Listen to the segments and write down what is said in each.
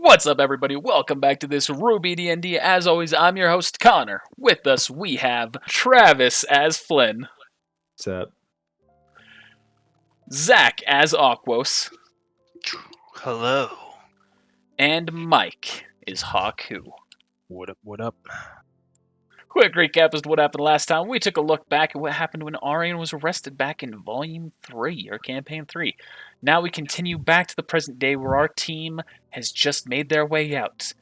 What's up, everybody? Welcome back to this RWBY D&D. As always, I'm your host, Connor. With us, we have Travis as Flynn. What's up? Zach as Aquos. Hello. And Mike is Haku. What up, what up? Quick recap as to what happened last time. We took a look back at what happened when Arian was arrested back in Volume 3, or Campaign 3. Now we continue back to the present day where our team has just made their way out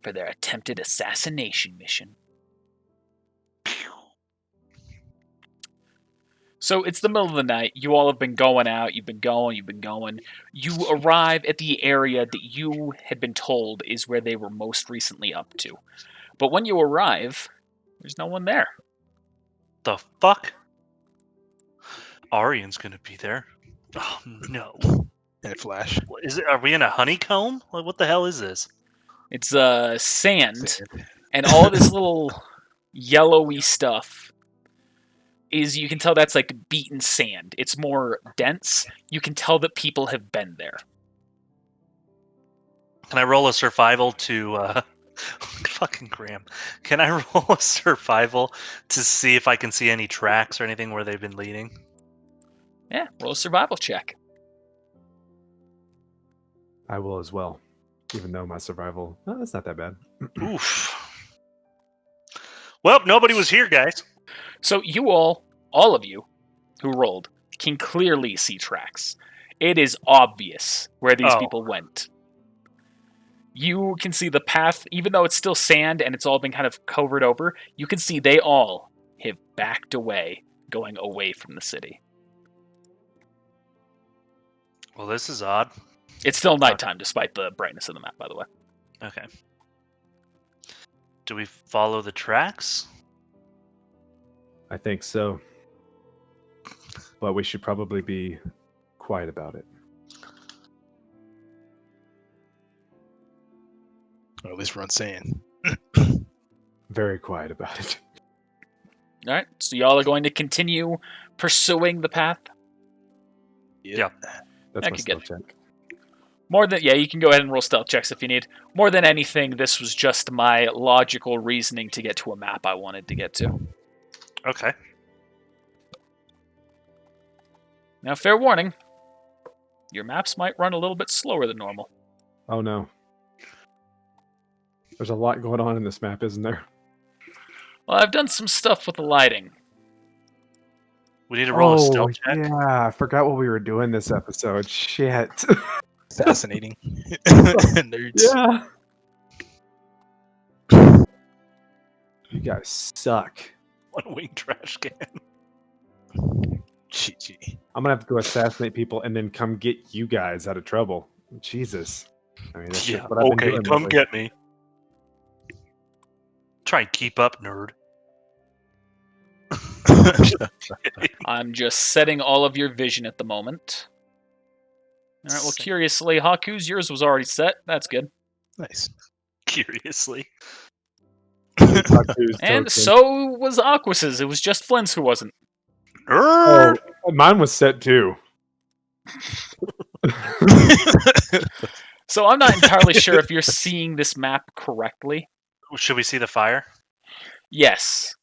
for their attempted assassination mission. So it's the middle of the night. You all have been going out. You've been going. You arrive at the area that you had been told is where they were most recently up to. But when you arrive, there's no one there. The fuck? Arian's gonna be there. Oh no. And flash. Are we in a honeycomb? What the hell is this? It's sand. And all this little yellowy stuff is, you can tell that's like beaten sand. It's more dense. You can tell that people have been there. Can I roll a survival to fucking Graham? Can I roll a survival to see if I can see any tracks or anything where they've been leading? Yeah, roll a survival check. I will as well, even though my survival, that's not that bad. Oof. Well, nobody was here, guys. So you all of you who rolled, can clearly see tracks. It is obvious where these people went. You can see the path, even though it's still sand and it's all been kind of covered over, you can see they all have backed away, going away from the city. Well, this is odd. It's still nighttime, despite the brightness of the map, by the way. Okay. Do we follow the tracks? I think so. But we should probably be quiet about it. Or at least we're on sand. Very quiet about it. Alright, so y'all are going to continue pursuing the path? Yeah. That's my stealth check. You can go ahead and roll stealth checks if you need. More than anything, this was just my logical reasoning to get to a map I wanted to get to. Okay. Now, fair warning, your maps might run a little bit slower than normal. Oh no. There's a lot going on in this map, isn't there? Well, I've done some stuff with the lighting. We need to roll a stealth check. Yeah, I forgot what we were doing this episode. Shit. Fascinating. Nerds. Yeah. You guys suck. One wing trash can. GG. I'm gonna have to go assassinate people and then come get you guys out of trouble. Jesus. I mean, that's just what I've been doing come lately. get me. Try and keep up, nerd. I'm just setting all of your vision at the moment. Alright, well, curiously, Haku's, yours was already set. That's good. Nice. Curiously. And so was Aquas's. It was just Flynn's who wasn't. Oh, mine was set too. So I'm not entirely sure if you're seeing this map correctly. Should we see the fire? Yes.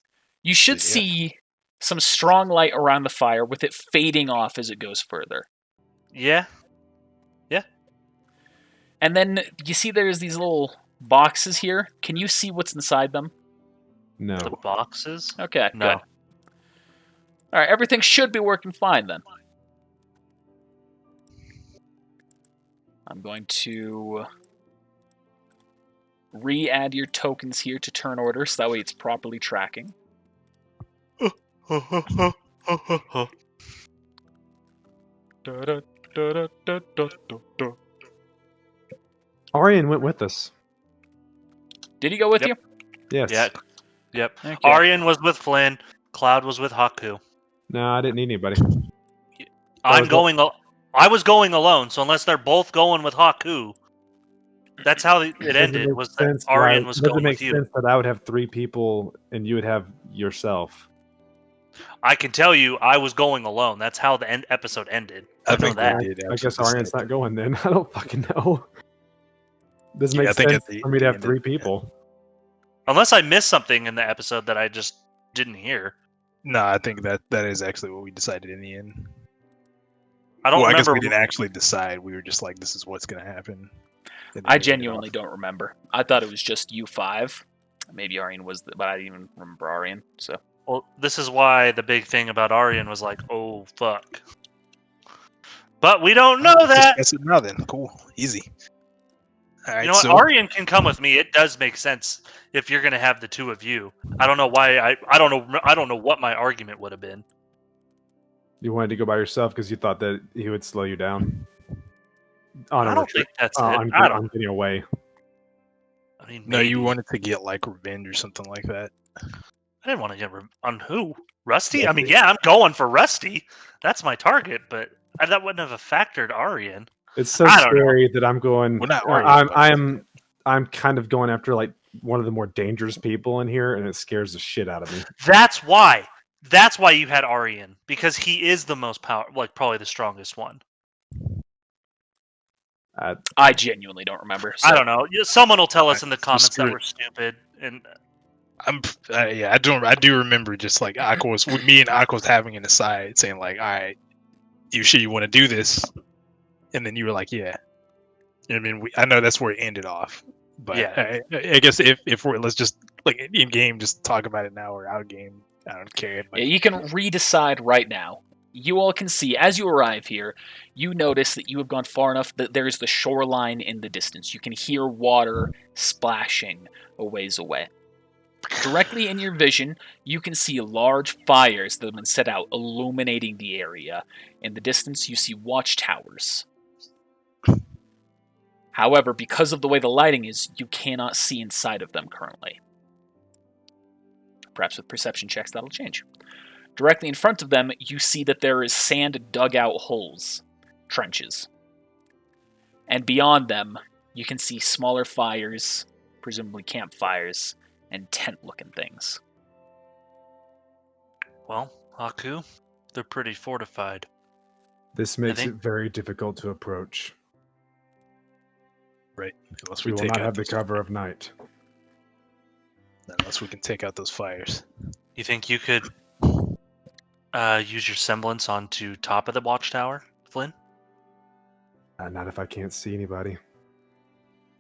You should see some strong light around the fire with it fading off as it goes further. Yeah. And then you see there's these little boxes here. Can you see what's inside them? No. The boxes? Okay, No. good. Alright, everything should be working fine then. I'm going to re-add your tokens here to turn order, so that way it's properly tracking. Arian went with us. Did he go with you? Yes. Yeah. Yep. Okay. Arian was with Flynn. Cloud was with Haku. No, I didn't need anybody. I was going alone, so unless they're both going with Haku, that's how it ended. Was that Arian was going with you? Doesn't make sense that I would have 3 people and you would have yourself. I can tell you, I was going alone. That's how the episode ended. I know that. I guess Arian's not going then. I don't fucking know. This Yeah, I makes think sense at the- for me to have the- 3 people. Unless I missed something in the episode that I just didn't hear. No, I think that is actually what we decided in the end. I don't I guess remember. we didn't actually decide. We were just like, this is what's going to happen. And then I we ended genuinely off. don't remember. I thought it was just you 5. Maybe Arian was, but I didn't even remember Arian. So Well, this is why the big thing about Aryan was like, oh fuck. But we don't know that. Discuss it now then. Cool. Easy. All right, You know what? so Aryan can come with me. It does make sense if you're gonna have the 2 of you. I don't know why. I don't know what my argument would have been. You wanted to go by yourself because you thought that he would slow you down. On I a don't retreat. think that's it. On I don't. getting away. I mean, no, you maybe. wanted to get like revenge or something like that. I didn't want to get on who? Rusty? Yeah, I mean, yeah, I'm going for Rusty. That's my target, but that wouldn't have affected Aryan. It's so I don't know. scary that I'm going. Well, not Aryan, I'm kind of going after like one of the more dangerous people in here, and it scares the shit out of me. That's why. That's why you had Aryan, because he is the most like probably the strongest one. I genuinely don't remember. So. I don't know. Someone will tell us in the So comments that screw it. we're stupid. And I do remember just like me and Aqua was having an aside saying like, all right, you sure you want to do this? And then you were like, yeah. I mean, I know that's where it ended off, but Yeah. I guess if we're let's just like in game, just talk about it now or out game. I don't care. Yeah, you can redecide right now. You all can see, as you arrive here, you notice that you have gone far enough that there is the shoreline in the distance. You can hear water splashing a ways away. Directly in your vision, you can see large fires that have been set out, illuminating the area. In the distance, you see watchtowers. However, because of the way the lighting is, you cannot see inside of them currently. Perhaps with perception checks, that'll change. Directly in front of them, you see that there is sand dug out holes, trenches. And beyond them, you can see smaller fires, presumably campfires, and tent-looking things. well, Haku, they're pretty fortified. This makes think- it very difficult to approach. Right. Unless We we will take not out have the those- cover of night. Unless we can take out those fires. You think you could use your semblance onto top of the watchtower, Flynn? Not if I can't see anybody.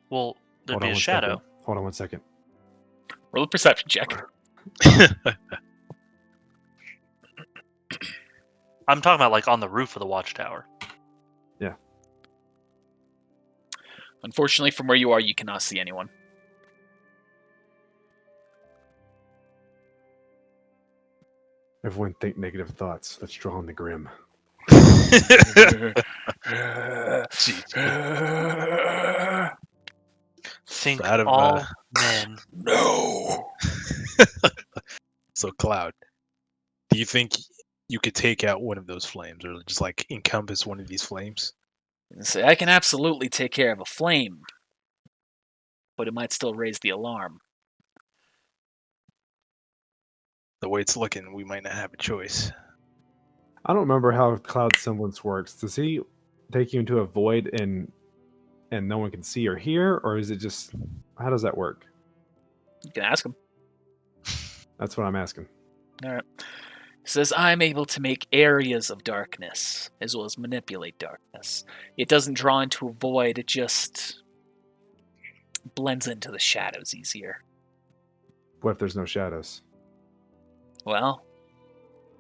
Well, there'd Hold be on a one shadow. second. Hold on 1 second. Roll a perception check. I'm talking about like on the roof of the watchtower. Unfortunately, from where you are, you cannot see anyone. Everyone think negative thoughts. Let's draw on the grim. Think Out of, all men. No. So Cloud, do you think you could take out one of those flames, or just like encompass one of these flames? Say, I can absolutely take care of a flame, but it might still raise the alarm. The way it's looking, we might not have a choice. I don't remember how cloud semblance works. Does he take you into a void and no one can see or hear, or is it just how does that work? You can ask him. That's what I'm asking. All right. He says, I'm able to make areas of darkness, as well as manipulate darkness. It doesn't draw into a void, it just blends into the shadows easier. What if there's no shadows? Well,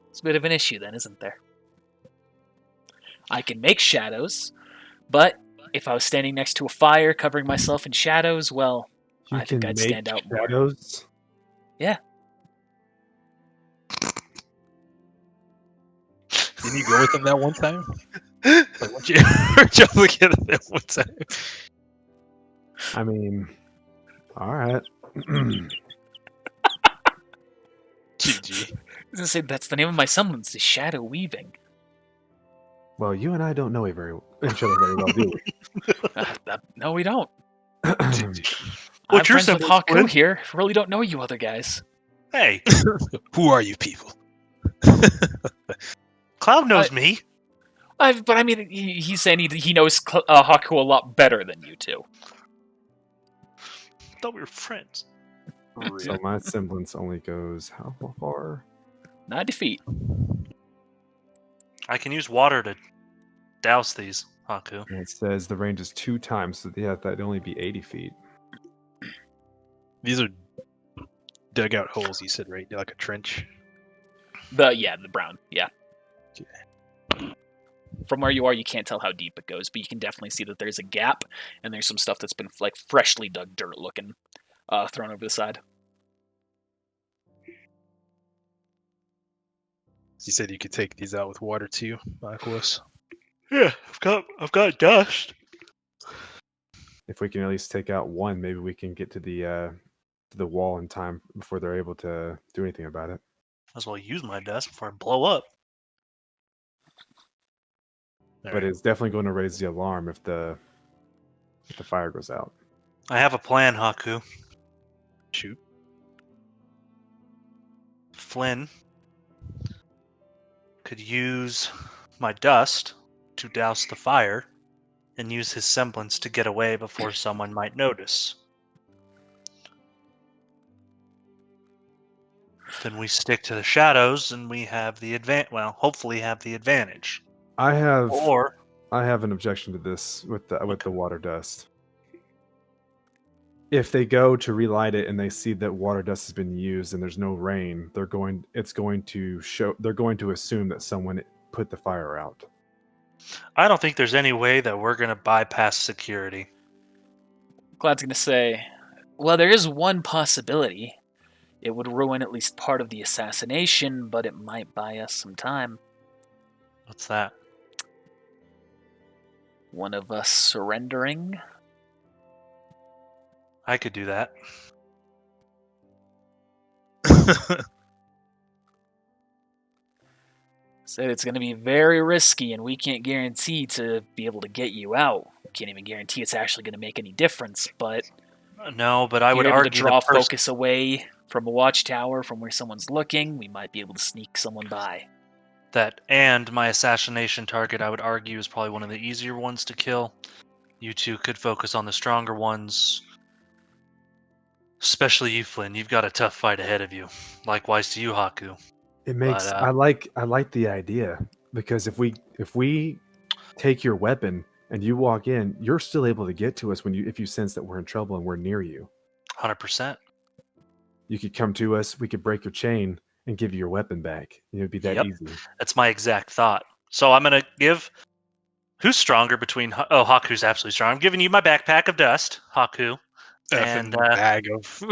it's a bit of an issue then, isn't there? I can make shadows, but if I was standing next to a fire covering myself in shadows, well, I think I'd stand out more. shadows? Yeah. Didn't you go with him that one time? Like, weren't you look at it that one time? I mean, all right. GG. I was going to say, that's the name of my semblance, is Shadow Weaving. Well, you and I don't know each other very well, do we? No, we don't. What's I'm your friends with semblance, Haku Flynn? here. Really don't know you other guys. Hey, Who are you people? Cloud knows me. But I mean, he's saying he knows Haku a lot better than you two. thought we were friends. So my semblance only goes how far? 90 feet. I can use water to douse these, Haku. And it says the range is 2 times, so yeah, that'd only be 80 feet. These are dugout holes, you said, right? They're like a trench. The brown, yeah. Okay. From where you are, you can't tell how deep it goes, but you can definitely see that there's a gap, and there's some stuff that's been like freshly dug dirt looking, thrown over the side. You said you could take these out with water too, Aquos. Yeah, I've got dust. If we can at least take out one, maybe we can get to the wall in time before they're able to do anything about it. Might as well use my dust before I blow up. But it's definitely going to raise the alarm if the fire goes out. I have a plan, Haku. Shoot. Flynn could use my dust to douse the fire and use his semblance to get away before someone might notice. Then we stick to the shadows and we have the hopefully have the advantage. I have Or an objection to this with the water dust. If they go to relight it and they see that water dust has been used and there's no rain, they're going to assume that someone put the fire out. I don't think there's any way that we're going to bypass security. Glad's going to say, well, there is one possibility. It would ruin at least part of the assassination, but it might buy us some time. What's that? One of us surrendering? I could do that. Said it's going to be very risky, and we can't guarantee to be able to get you out. We can't even guarantee it's actually going to make any difference, but... No, but I would you're able argue to draw focus away from a watchtower from where someone's looking, we might be able to sneak someone by. That and my assassination target, I would argue, is probably one of the easier ones to kill. You two could focus on the stronger ones. Especially you, Flynn. You've got a tough fight ahead of you. Likewise to you, Haku. It makes I like the idea, because if we take your weapon and you walk in, you're still able to get to us if you sense that we're in trouble and we're near you. 100%. You could come to us, we could break your chain and give you your weapon back. It would be that easy. That's my exact thought. So I'm going to give... Who's stronger between... Oh, Haku's absolutely strong. I'm giving you my backpack of dust, Haku. And bag of...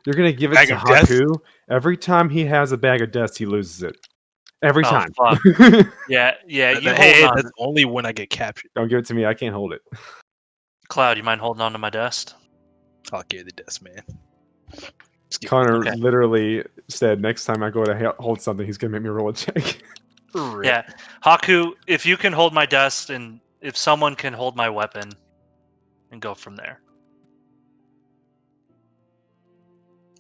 You're going to give it to Haku? Every time he has a bag of dust, he loses it. Every time. Fuck. Yeah. That's only when I get captured. Don't give it to me. I can't hold it. Cloud, you mind holding on to my dust? I'll carry the dust, man. Connor literally said next time I go to hold something, he's going to make me roll a check. Yeah. Haku, if you can hold my dust and if someone can hold my weapon and go from there.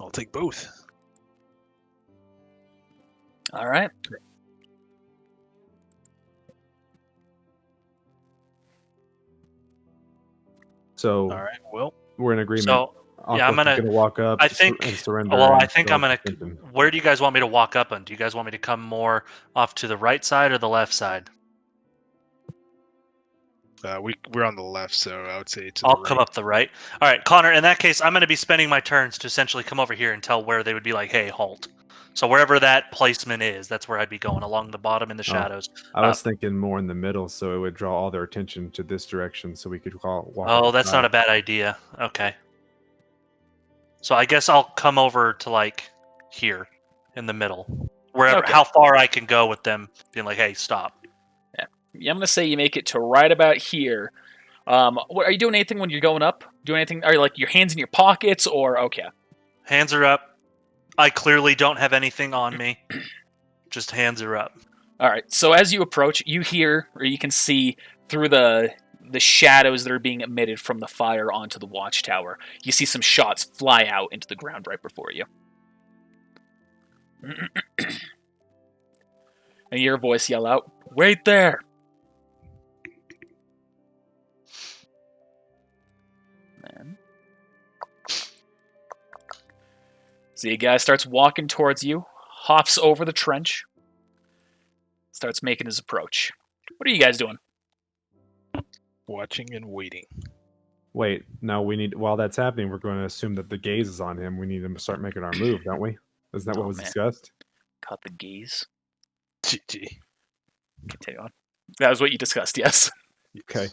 I'll take both. All right. So, all right, well, we're in agreement. So, yeah, I'm gonna walk up. I think. And surrender. Well, I think I'm gonna. Where do you guys want me to walk up on? Do you guys want me to come more off to the right side or the left side? We're on the left, so I would say I'll come up the right. All right, Connor. In that case, I'm going to be spending my turns to essentially come over here and tell where they would be like, "Hey, halt." So wherever that placement is, that's where I'd be going, along the bottom in the shadows. I was thinking more in the middle, so it would draw all their attention to this direction, so we could walk. Oh, that's not a bad idea. Okay. So I guess I'll come over to like here in the middle, wherever, how far I can go with them being like, "Hey, stop." Yeah, I'm gonna say you make it to right about here. What are you doing? Anything when you're going up? Doing anything? Are you like your hands in your pockets or okay? Hands are up. I clearly don't have anything on me. Just hands are up. All right. So as you approach, you hear or you can see through the shadows that are being emitted from the fire onto the watchtower. You see some shots fly out into the ground right before you. And you hear a voice yell out, "Wait there!" So the guy starts walking towards you, hops over the trench, starts making his approach. What are you guys doing? Watching and waiting. Wait, no, while that's happening, we're going to assume that the gaze is on him. We need to start making our move, don't we? Isn't that what was discussed? Caught the gaze. GG. Continue on. That was what you discussed, yes. Okay.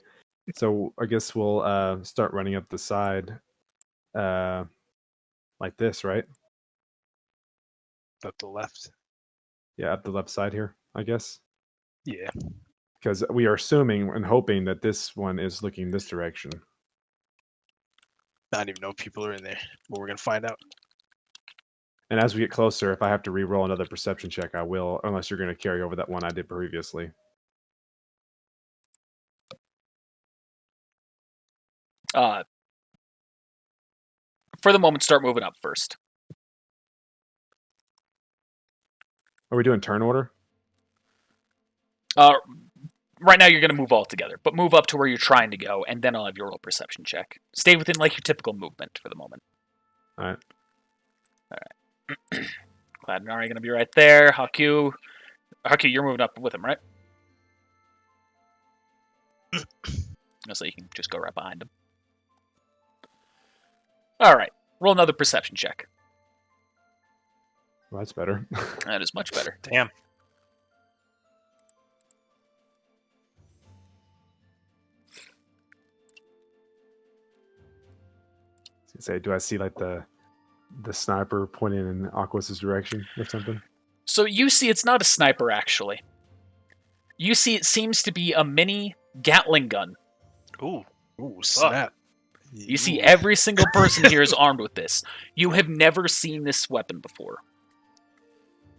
So I guess we'll start running up the side like this, right? Up the left. Yeah, up the left side here, I guess. Yeah. Because we are assuming and hoping that this one is looking this direction. I don't even know if people are in there, but we're going to find out. And as we get closer, if I have to re-roll another perception check, I will, unless you're going to carry over that one I did previously. For the moment, start moving up first. Are we doing turn order? Right now, you're going to move all together, but move up to where you're trying to go, and then I'll have your roll perception check. Stay within like your typical movement for the moment. All right. Cloud and Ari are going to be right there. Haku, you're moving up with him, right? So you can just go right behind him. All right. Roll another perception check. Well, that's better. That is much better. Damn. Say, do I see like the sniper pointing in Aquas's direction or something? So you see it's not a sniper, actually. You see it seems to be a mini Gatling gun. Ooh, snap. You see every single person here is armed with this. You have never seen this weapon before.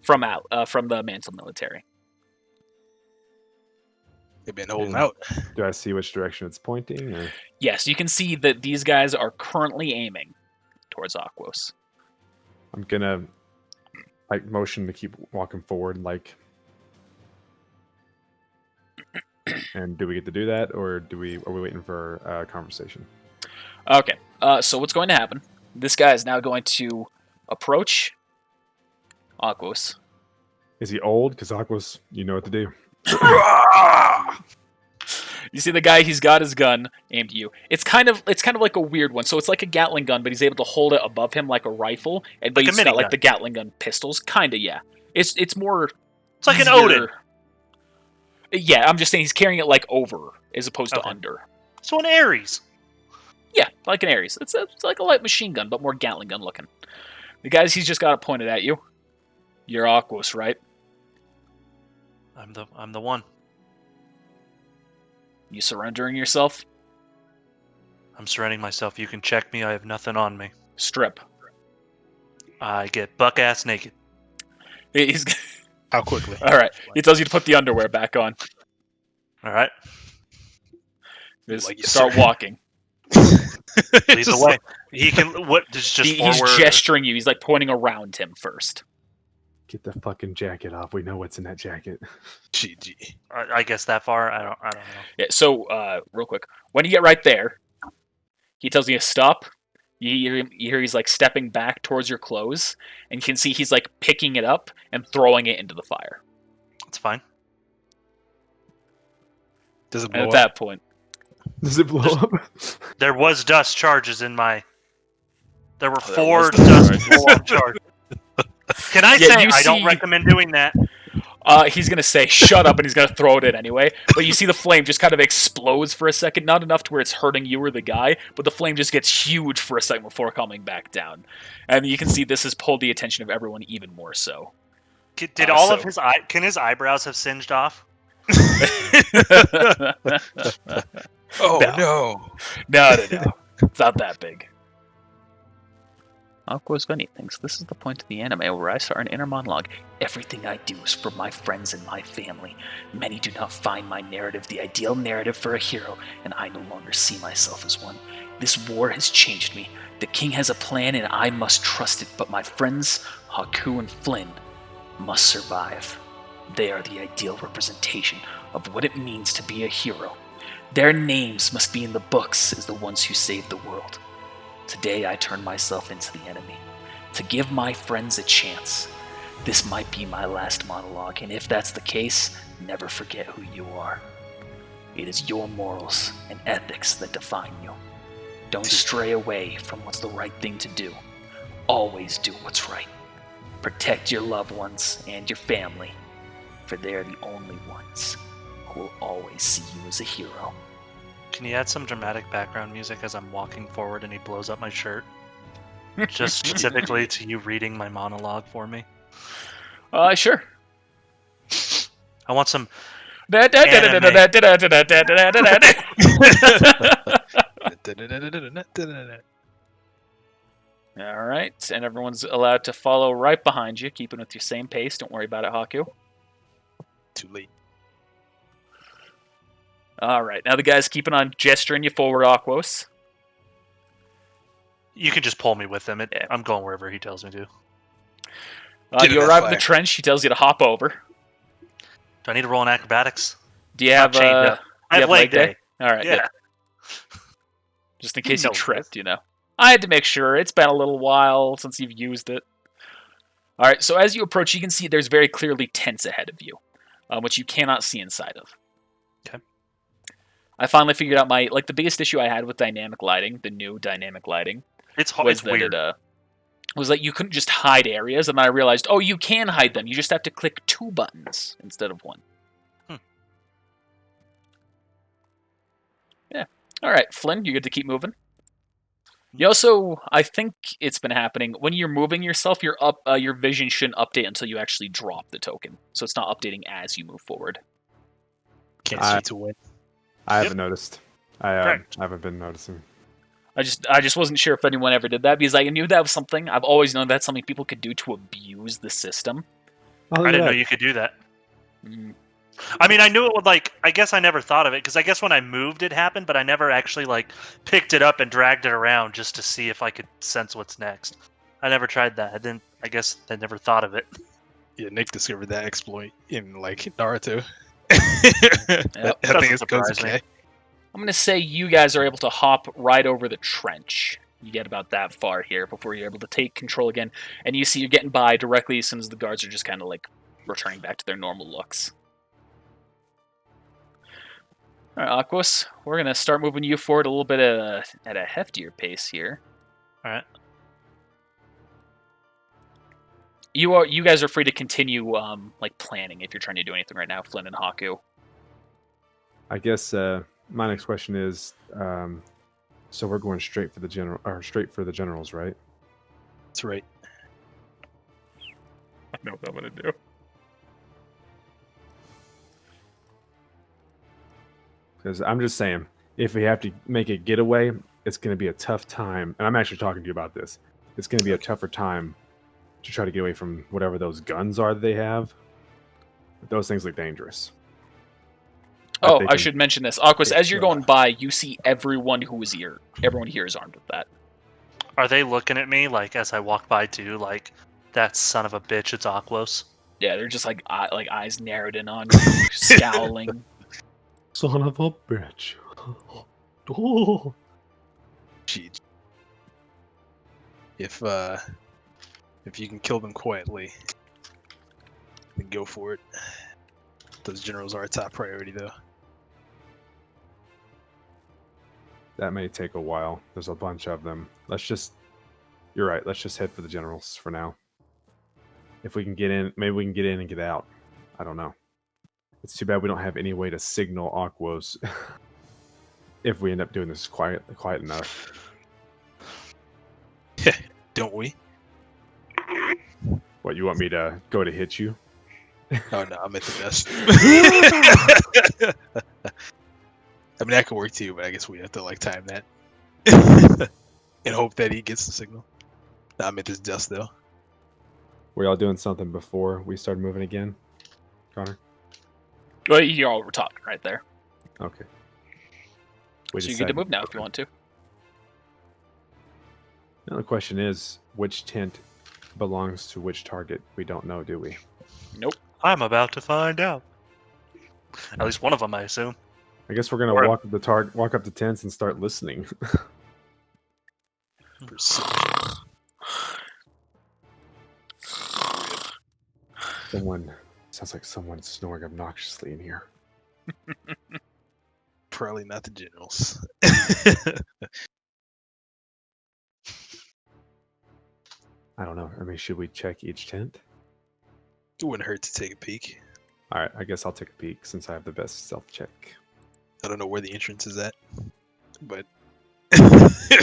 From the Mantle military. They've been holding out. Do I see which direction it's pointing? Or? Yes, you can see that these guys are currently aiming towards Aquos. I'm gonna motion to keep walking forward, And do we get to do that, or are we waiting for a conversation? Okay. So what's going to happen? This guy is now going to approach Aquos. Is he old? Because Aquos, you know what to do. You see the guy, he's got his gun aimed at you. It's kind of like a weird one. So it's like a Gatling gun, but he's able to hold it above him like a rifle. But like he's got like the Gatling gun pistols. Kinda, yeah. It's more. It's like an Odin. Yeah, I'm just saying he's carrying it like over as opposed to under. So an Ares. Yeah, like an Ares. It's like a light machine gun, but more Gatling gun looking. The guys, he's just got it pointed at you. You're Aquos, right? I'm the one. You surrendering yourself? I'm surrendering myself. You can check me. I have nothing on me. Strip. I get buck ass naked. He's. How quickly? All right. He tells you to put the underwear back on. All right. Start walking. Lead the way. He can. What? Just He's forward. gesturing you. He's like pointing around him first. Get the fucking jacket off. We know what's in that jacket. GG. I guess that far. I don't know. Yeah. So, real quick, when you get right there, he tells you to stop. You hear he's like stepping back towards your clothes, and you can see he's like picking it up and throwing it into the fire. It's fine. Does it blow And up? at that point, Does it blow up? There was dust charges in my. There were There 4 was dust dust blow-up charges. Can I say I don't recommend doing that? he's going to say, shut up, and he's going to throw it in anyway. But you see the flame just kind of explodes for a second. Not enough to where it's hurting you or the guy, but the flame just gets huge for a second before coming back down. And you can see this has pulled the attention of everyone even more so. Did all of his can his eyebrows have singed off? Oh, no. No. It's not that big. Aquos Gunny thinks this is the point of the anime where I start an inner monologue. Everything I do is for my friends and my family. Many do not find my narrative the ideal narrative for a hero, and I no longer see myself as one. This war has changed me. The king has a plan and I must trust it, but my friends, Haku and Flynn, must survive. They are the ideal representation of what it means to be a hero. Their names must be in the books as the ones who saved the world. Today I turn myself into the enemy. to give my friends a chance. This might be my last monologue, and if that's the case, never forget who you are. It is your morals and ethics that define you. Don't stray away from what's the right thing to do. Always do what's right. Protect your loved ones and your family, for they're the only ones who will always see you as a hero. Can you add some dramatic background music as I'm walking forward and he blows up my shirt? Just specifically to you reading my monologue for me? Sure. I want some All right, and everyone's allowed to follow right behind you, keeping with your same pace. Don't worry about it, Haku. Too late. All right, now the guy's keeping on gesturing you forward, Aquos. You can just pull me with him. I'm going wherever he tells me to. You arrive in the trench. He tells you to hop over. Do I need to roll in acrobatics? Do you have I have leg day. All right, Yeah. good. Just in case you tripped, I had to make sure. It's been a little while since you've used it. All right, so as you approach, you can see there's very clearly tents ahead of you, which you cannot see inside of. Okay. I finally figured out the biggest issue I had with dynamic lighting, the new dynamic lighting, it's weird. Was that you couldn't just hide areas, and then I realized, you can hide them. You just have to click 2 buttons instead of 1. Yeah. All right, Flynn, you get to keep moving. You also, I think it's been happening, when you're moving yourself, your vision shouldn't update until you actually drop the token. So it's not updating as you move forward. Can't see to win. I haven't noticed. I haven't been noticing. I just wasn't sure if anyone ever did that, because I knew that was something. I've always known that's something people could do to abuse the system. I didn't know you could do that. I mean, I knew it would, I guess I never thought of it, because I guess when I moved it happened, but I never actually, picked it up and dragged it around just to see if I could sense what's next. I never tried that. I guess I never thought of it. Yeah, Nick discovered that exploit in, Naruto. Yep. I think it goes okay. I'm going to say you guys are able to hop right over the trench. You get about that far here before you're able to take control again, and you see you're getting by directly as soon as the guards are just kind of, returning back to their normal looks. All right, Aquos, we're going to start moving you forward a little bit at a heftier pace here. All right. You guys are free to continue planning if you're trying to do anything right now, Flynn and Haku. I guess my next question is, so we're going straight for the generals, right? That's right. I know what I'm going to do. Because I'm just saying, if we have to make a getaway, it's going to be a tough time. And I'm actually talking to you about this. It's going to be a tougher time to try to get away from whatever those guns are that they have. Those things look dangerous. I should mention this. Aquos, as you're going by, you see everyone here is armed with that. Are they looking at me, as I walk by too, that son of a bitch, it's Aquos? Yeah, they're just eyes narrowed in on you, scowling. Son of a bitch. Oh. Jeez. If you can kill them quietly, then go for it. Those generals are a top priority, though. That may take a while. There's a bunch of them. You're right. Let's just head for the generals for now. If we can get in, maybe we can get in and get out. I don't know. It's too bad we don't have any way to signal Aquos if we end up doing this quiet enough. Yeah, don't we? What, you want me to go to hit you? Oh no, I'm at the best. I mean, that could work too, but I guess we have to time that and hope that he gets the signal. No, I'm at this dust though. Were y'all doing something before we started moving again, Connor? Well, you all were talking right there. Okay. So you get to move now if you want to. Now the question is, which tent belongs to which target? We don't know, do we? Nope. I'm about to find out. At least one of them, I assume. I guess we're gonna walk up the tents and start listening. Sounds like someone snoring obnoxiously in here. Probably not the generals. I don't know. I mean, should we check each tent? It wouldn't hurt to take a peek. All right, I guess I'll take a peek since I have the best stealth check. I don't know where the entrance is at, but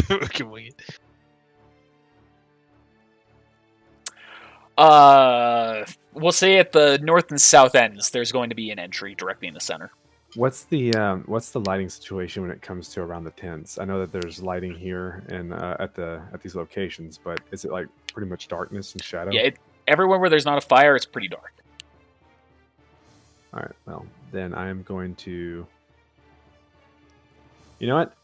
we can wing it. We'll say at the north and south ends, there's going to be an entry directly in the center. What's the lighting situation when it comes to around the tents? I know that there's lighting here and at these locations, but is it like pretty much darkness and shadow? Yeah, everywhere where there's not a fire, it's pretty dark. All right, well then I am going to. You know what?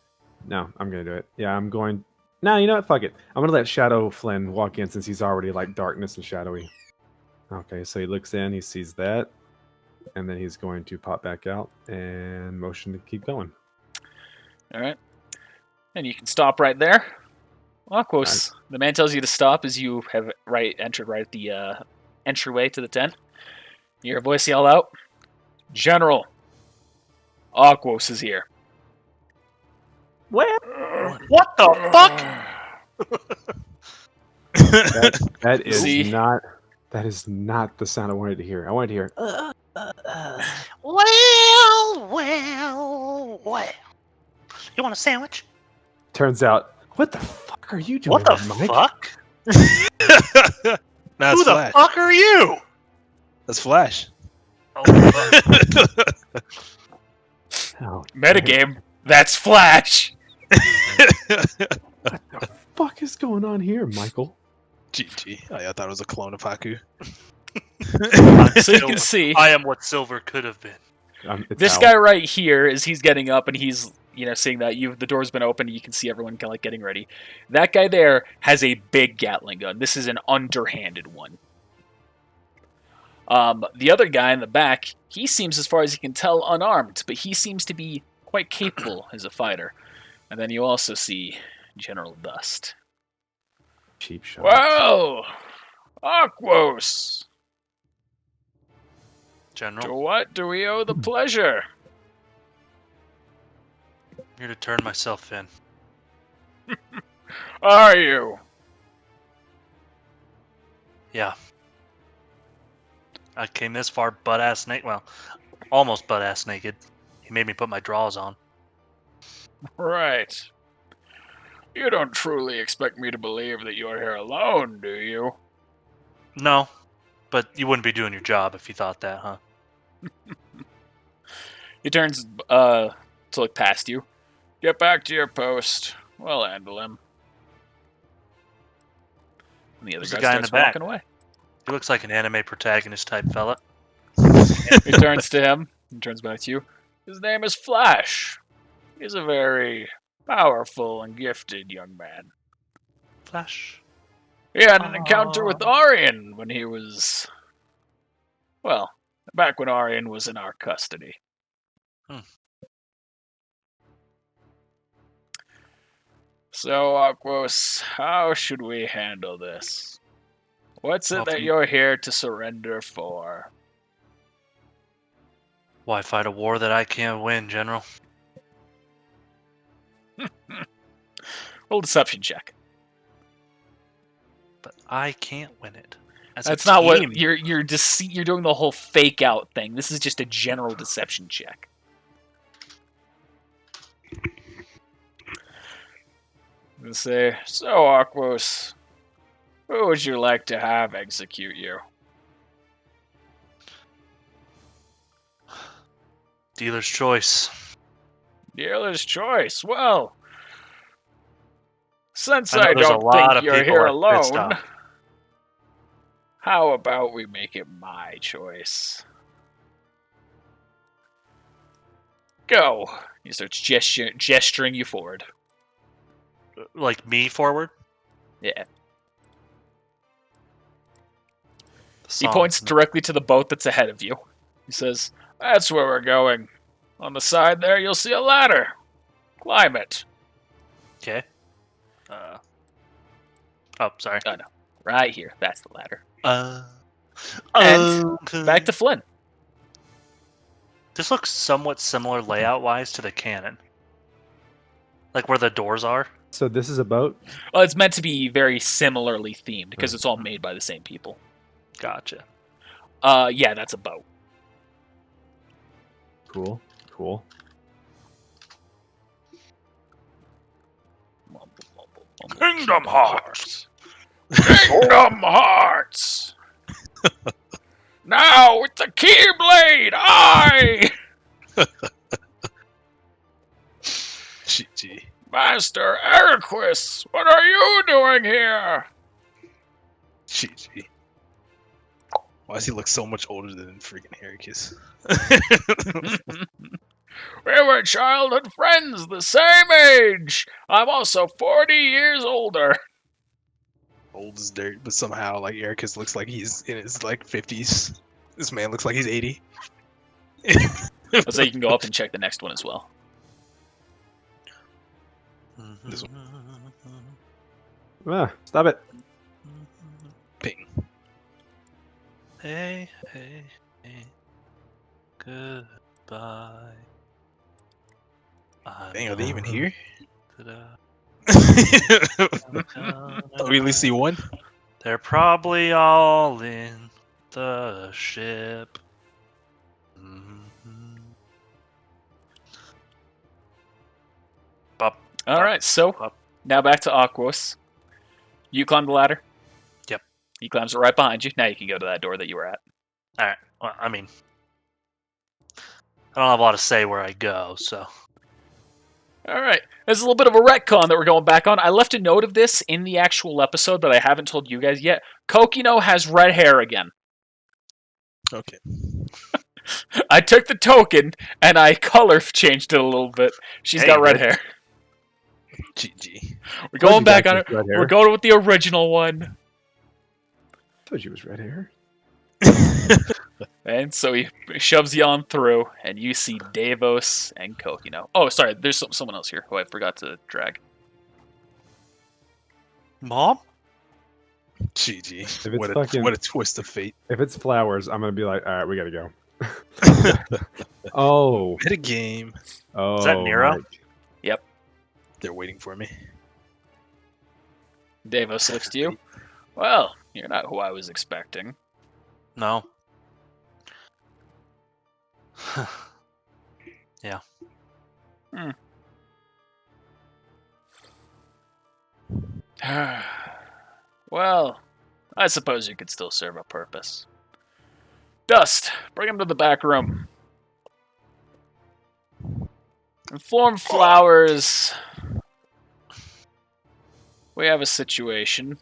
No, I'm gonna do it. Yeah, I'm going. No, you know what? Fuck it. I'm gonna let Shadow Flynn walk in since he's already like darkness and shadowy. Okay, so he looks in, he sees that, and then he's going to pop back out and motion to keep going. All right, and you can stop right there. Aquos, the man tells you to stop as you have entered right at the entryway to the tent. You hear a voice yell out, "General, Aquos is here." What the fuck? That is not the sound I wanted to hear. I wanted to hear. Well. You want a sandwich? Turns out, what the fuck are you doing? What the Mike? fuck? No, Who the fuck are you? That's Flash. Oh, fuck. Oh, Metagame. That's Flash. what the fuck is going on here, Michael? GG. I thought it was a clone of Haku. So you can see, I am what Silver could have been. This guy right here, as he's getting up and he's seeing that the door's been opened, you can see everyone kind of like getting ready. That guy there has a big Gatling gun. This is an underhanded one. The other guy in the back, he seems, as far as you can tell, unarmed, but he seems to be quite capable as a fighter. And then you also see General Dust. Cheap shot. Well, Aquos, General, to what do we owe the pleasure? I'm here to turn myself in. Are you? Yeah. I came this far butt-ass naked. Well, almost butt-ass naked. He made me put my drawers on. Right. You don't truly expect me to believe that you're here alone, do you? No, but you wouldn't be doing your job if you thought that, huh? He turns to look past you. Get back to your post. We'll handle him. And the other guy starts walking away. He looks like an anime protagonist type fella. He turns to him and turns back to you. His name is Flash. He's a very powerful and gifted young man. Flash? He had an encounter with Aryan when he was... Well, back when Aryan was in our custody. So, Aquos, how should we handle this? What's it that you're here to surrender for? Why fight a war that I can't win, General? Roll deception check. But I can't win it. That's not what you're doing the whole fake out thing. This is just a general deception check. Let's say, so Aquos, who would you like to have execute you? Dealer's choice. Dealer's choice. Well, since I there's don't a lot think of you're people here are pissed alone, off. how about we make it my choice? Go. He starts gesturing you forward. Like me forward? Yeah. He points directly to the boat that's ahead of you. He says, "That's where we're going. On the side there, you'll see a ladder. Climb it." Okay. Oh, sorry. Oh, no. Right here. That's the ladder. And back to Flynn. This looks somewhat similar layout-wise to the cannon. Like where the doors are. So this is a boat? Well, it's meant to be very similarly themed because it's all made by the same people. Gotcha. Yeah, that's a boat. Cool. Kingdom Hearts. Kingdom Hearts. Now with the Keyblade, I, GG. Master Eriquis, what are you doing here? GG. Why does he look so much older than freaking Heracus? We were childhood friends, the same age. I'm also 40 years older. Old as dirt, but somehow like Ericus looks like he's in his like 50s. This man looks like he's 80. So you can go up and check the next one as well. This one. Stop it. Ping. Hey, goodbye. Dang, are they even here? Ta-da. Oh, we only see one? They're probably all in the ship. All right, so now back to Aquos. You climb the ladder? Yep. He climbs it right behind you. Now you can go to that door that you were at. All right. Well, I mean, I don't have a lot to say where I go, so. All right. There's a little bit of a retcon that we're going back on. I left a note of this in the actual episode, but I haven't told you guys yet. Kokino has red hair again. Okay. I took the token, and I color changed it a little bit. She's got red hair. GG. We're going back on it. We're going with the original one. I told you it was red hair. And so he shoves you on through, and you see Davos and Kokino. Oh, sorry, there's someone else here who I forgot to drag. Mom? GG. What a twist of fate. If it's flowers, I'm going to be like, all right, we got to go. Oh. Hit a game. Oh. Is that Nero? Mike. Yep. They're waiting for me. Davos looks to you. Well, you're not who I was expecting. No. Yeah. Well, I suppose you could still serve a purpose. Dust, bring him to the back room. Inform Flowers. We have a situation.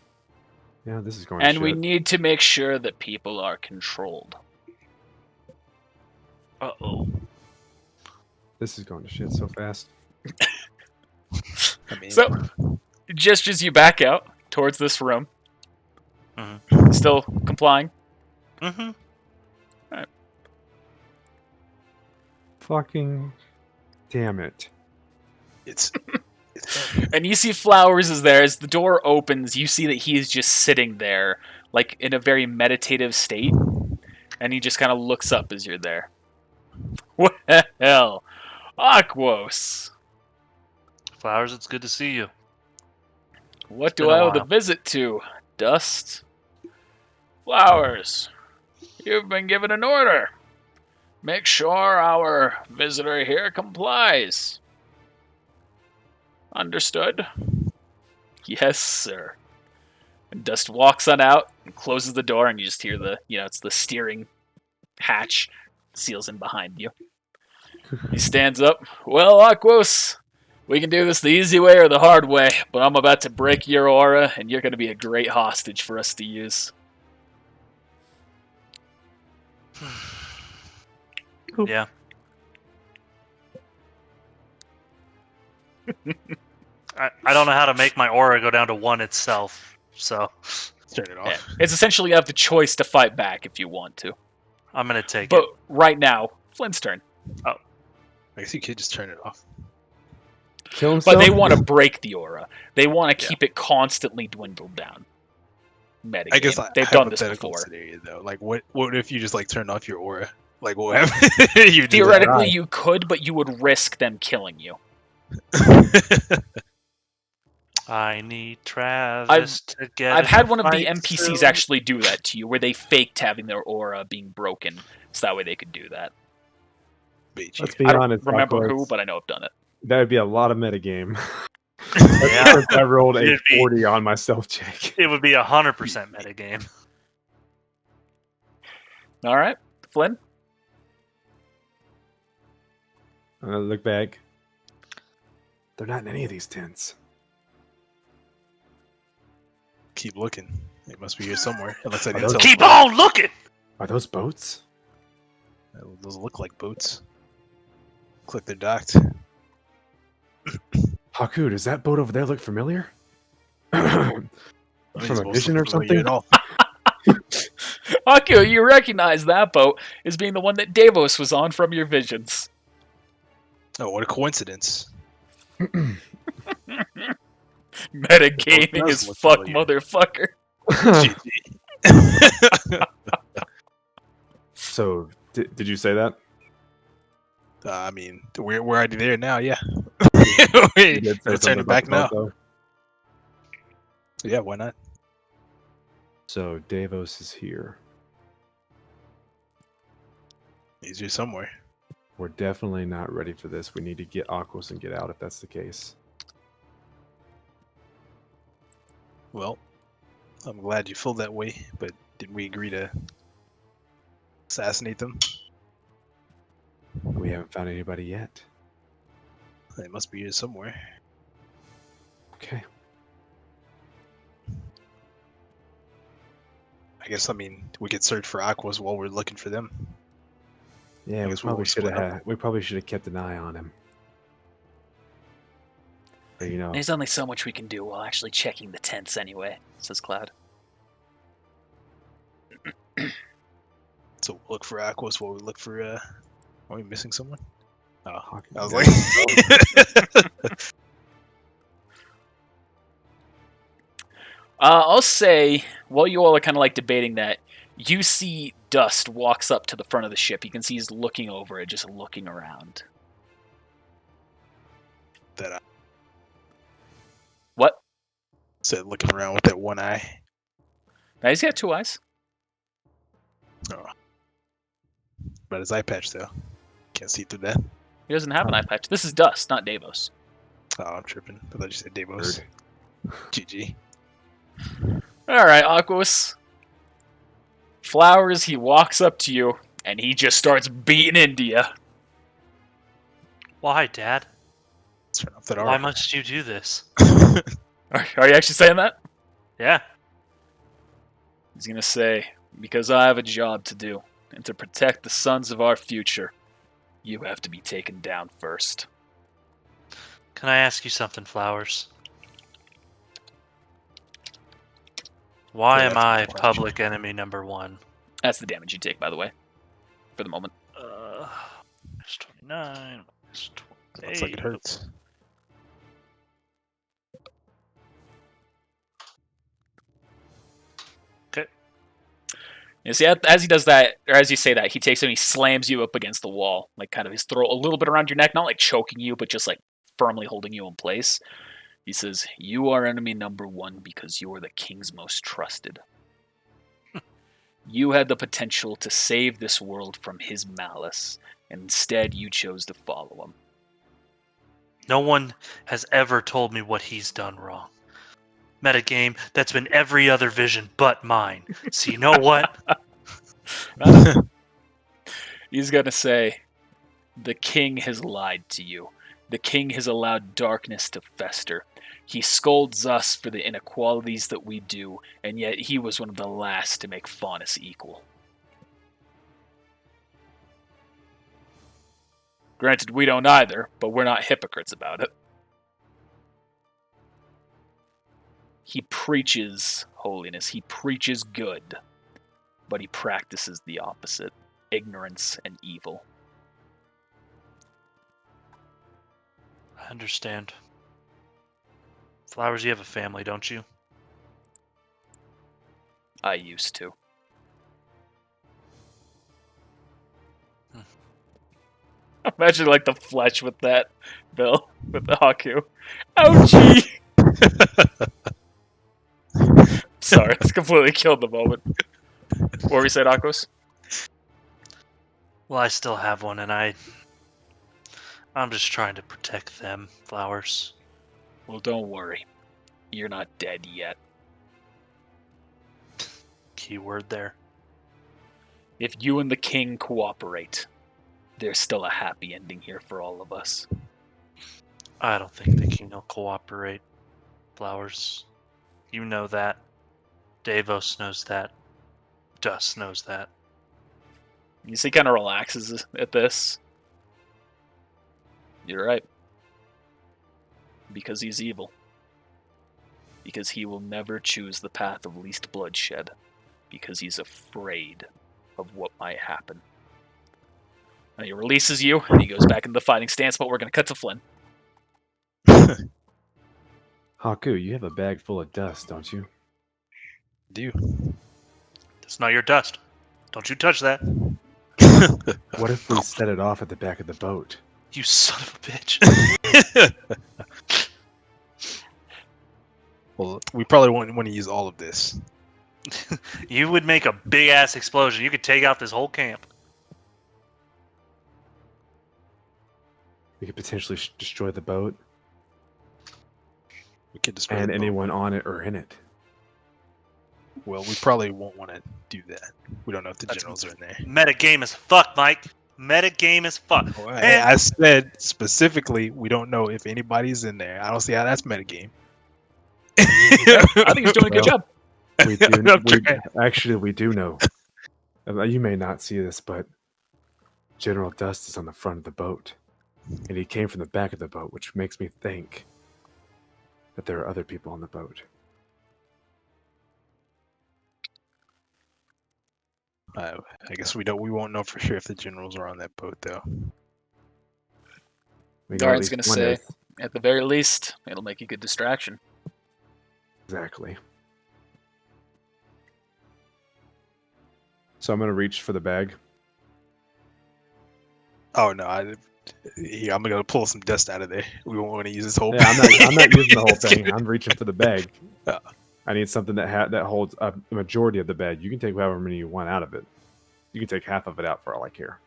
Yeah, this is going And shit. we need to make sure that people are controlled. Uh-oh. This is going to shit so fast. I mean, So, just as you back out towards this room, still complying? Mm-hmm. Alright. Fucking damn it. it's And you see Flowers is there. As the door opens, you see that he is just sitting there, like in a very meditative state. And he just kind of looks up as you're there. Well, Aquos, Flowers, it's good to see you. what been do a I owe the while. visit to? Dust? Flowers, you've been given an order. Make sure our visitor here complies. Understood? Yes, sir. And Dust walks on out and closes the door, and you just hear it's the steering hatch seals in behind you. He stands up. Well, Aquos, we can do this the easy way or the hard way, but I'm about to break your aura, and you're going to be a great hostage for us to use. Yeah. I don't know how to make my aura go down to 1 itself, so turn it off. Yeah. It's essentially you have the choice to fight back if you want to. I'm gonna take But it. right now, Flint's turn. I guess you could just turn it off. Kill himself? But they want to break the aura. They want to keep it constantly dwindled down. metagame. I guess They've done this hypothetical before. scenario though. Like, what if you just like turn off your aura? Like, what happens? You Theoretically, you could, but you would risk them killing you. I need Travis to get. I've had one of the fight NPCs soon. actually do that to you, where they faked having their aura being broken, so that way they could do that. Let's be I don't honest. remember Aquos, who, but I know I've done it. That would be a lot of metagame. Yeah. I rolled a It'd be- 40 on my self check. It would be 100% metagame. All right, Flynn. I'm gonna look back. They're not in any of these tents. Keep looking. It must be here somewhere. Unless I Are didn't those- tell. Keep on looking. Are those boats? Those look like boats. Look like they're docked. Haku, does that boat over there look familiar? These From a boats vision look or familiar something? at all. Akio, you recognize that boat as being the one that Davos was on from your visions. Oh, what a coincidence! Metagaming does as look fuck, familiar. motherfucker. GG. So, did you say that? I mean, we're already there now. Yeah. You did say We're something turning about back the now. boat, though? Yeah, why not? So Davos is here. He's here somewhere. We're definitely not ready for this. We need to get Aquos and get out if that's the case. Well, I'm glad you feel that way, but didn't we agree to assassinate them? We haven't found anybody yet. They must be here somewhere. Okay. I guess, I mean, we could search for Aquas while we're looking for them. Yeah, we guess probably we'll should split have. We probably should have kept an eye on him. But, you know, There's only so much we can do while actually checking the tents anyway, says Cloud. So we'll look for Aquas while we look for, are we missing someone? Oh, Hawk- I was yeah. like... I'll say, while you all are kind of like debating that, you see Dust walks up to the front of the ship. You can see he's looking over it, just looking around. that I What? said looking around with that one eye. Now he's got two eyes. Oh. But his eye patch, though. Can't see through that. He doesn't have an eye patch. This is Dust, not Davos. Oh, I'm tripping. I thought you said Davos. GG. All right, Aquos. Flowers, he walks up to you, and he just starts beating into you. Why, Dad? Let's turn off that Why aura. must you do this? Are you actually saying that? Yeah. He's going to say, because I have a job to do, and to protect the sons of our future, you have to be taken down first. Can I ask you something, Flowers? Why Yeah, am that's a I good question. public enemy number one? That's the damage you take, by the way, for the moment. Minus 29, minus 28. Looks like it hurts. Okay. You see, as he does that, or as you say that, he takes it and he slams you up against the wall, like kind of his throat a little bit around your neck, not like choking you, but just like firmly holding you in place. He says, "You are enemy number one because you are the king's most trusted. You had the potential to save this world from his malice, and instead you chose to follow him." No one has ever told me what he's done wrong. Metagame, that's been every other vision but mine. So you know what? He's going to say, "The king has lied to you. The king has allowed darkness to fester. He scolds us for the inequalities that we do, and yet he was one of the last to make Faunus equal. Granted, we don't either, but we're not hypocrites about it. He preaches holiness, he preaches good, but he practices the opposite, ignorance and evil." I understand. Flowers, you have a family, don't you? I used to. Imagine like the flesh with that, Bill, with the Haku. Ouchie! Sorry, it's completely killed the moment. What were you saying, Akos? Well, I still have one, and I'm just trying to protect them, Flowers. Well, don't worry. You're not dead yet. Keyword there. If you and the king cooperate, there's still a happy ending here for all of us. I don't think the king will cooperate, Flowers. You know that. Davos knows that. Dust knows that. You see, kind of relaxes at this. You're right. Because he's evil. Because he will never choose the path of least bloodshed. Because he's afraid of what might happen. And he releases you, and he goes back into the fighting stance, but we're going to cut to Flynn. Haku, you have a bag full of dust, don't you? Do. It's not your dust. Don't you touch that. What if we set it off at the back of the boat? You son of a bitch. Well, we probably wouldn't want to use all of this. You would make a big ass explosion. You could take out this whole camp. We could potentially destroy the boat We could destroy and the boat. anyone on it or in it. Well, we probably won't want to do that. We don't know if the That's generals are in there. Meta game as fuck, Mike. Meta game as fuck. Well, hey, I said specifically we don't know if anybody's in there. I don't see how that's metagame. I think he's doing a good job. We do know. You may not see this, but General Dust is on the front of the boat. And he came from the back of the boat, which makes me think that there are other people on the boat. I guess we won't know for sure if the generals are on that boat, though. Guard's going to say, at the very least, it'll make a good distraction. Exactly. So I'm going to reach for the bag. Oh no! I'm gonna pull some dust out of there. We won't want to use this whole. Yeah, I'm not using the whole thing. I'm reaching for the bag. I need something that holds a majority of the bag. You can take however many you want out of it. You can take half of it out for all I care.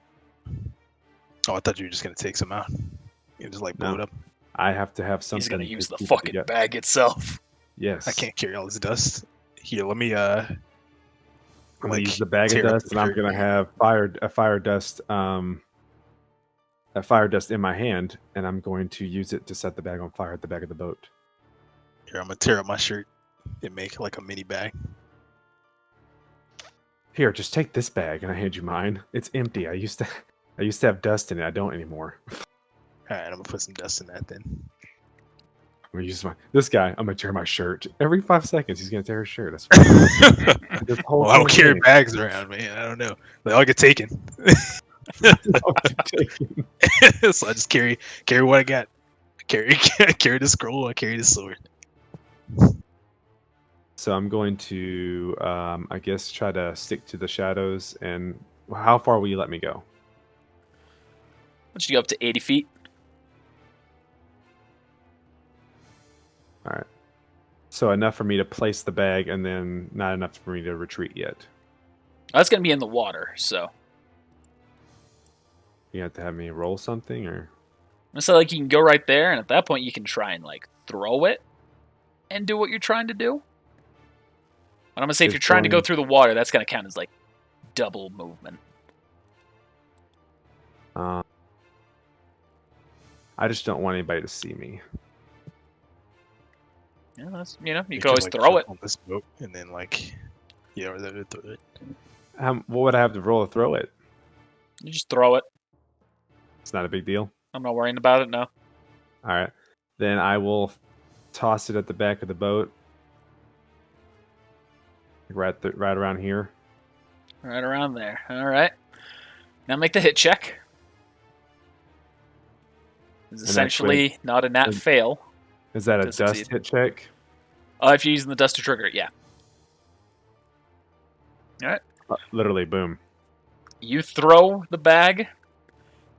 Oh, I thought you were just gonna take some out. You just like blow it up. I have to have something. He's going to use the keep it fucking together. bag itself. Yes. I can't carry all this dust. Here, let me I'm gonna use the bag of tear up dust, the and I'm dirt. gonna have a fire dust in my hand, and I'm going to use it to set the bag on fire at the back of the boat. Here, I'm gonna tear up my shirt and make like a mini bag. Here, just take this bag, and I hand you mine. It's empty. I used to have dust in it. I don't anymore. All right, I'm gonna put some dust in that then. I'm gonna use this guy. I'm gonna tear my shirt every 5 seconds. He's gonna tear his shirt. That's fine. This whole Well, I don't carry thing. bags around, man. I don't know. They all get taken. So I just carry what I got. I carry the scroll. I carry the sword. So I'm going to, I guess, try to stick to the shadows. And how far will you let me go? Once you go up to 80 feet. All right. So enough for me to place the bag, and then not enough for me to retreat yet. That's going to be in the water, so. You have to have me roll something, or So, like, you can go right there, and at that point, you can try and, like, throw it and do what you're trying to do. And I'm going to say, if Is you're trying to go going- through the water, that's going to count as, like, double movement. I just don't want anybody to see me. Yeah, that's, you can could, always like, throw jump it. on this boat and then like, yeah, or throw it. What would I have to roll to throw it? You just throw it. It's not a big deal. I'm not worrying about it, no. All right. Then I will toss it at the back of the boat. Right around here. Right around there. All right. Now make the hit check. It's And essentially not a nat fail. Is that a To dust succeed. hit check? If you're using the dust to trigger it, yeah. All right. Literally, boom. You throw the bag.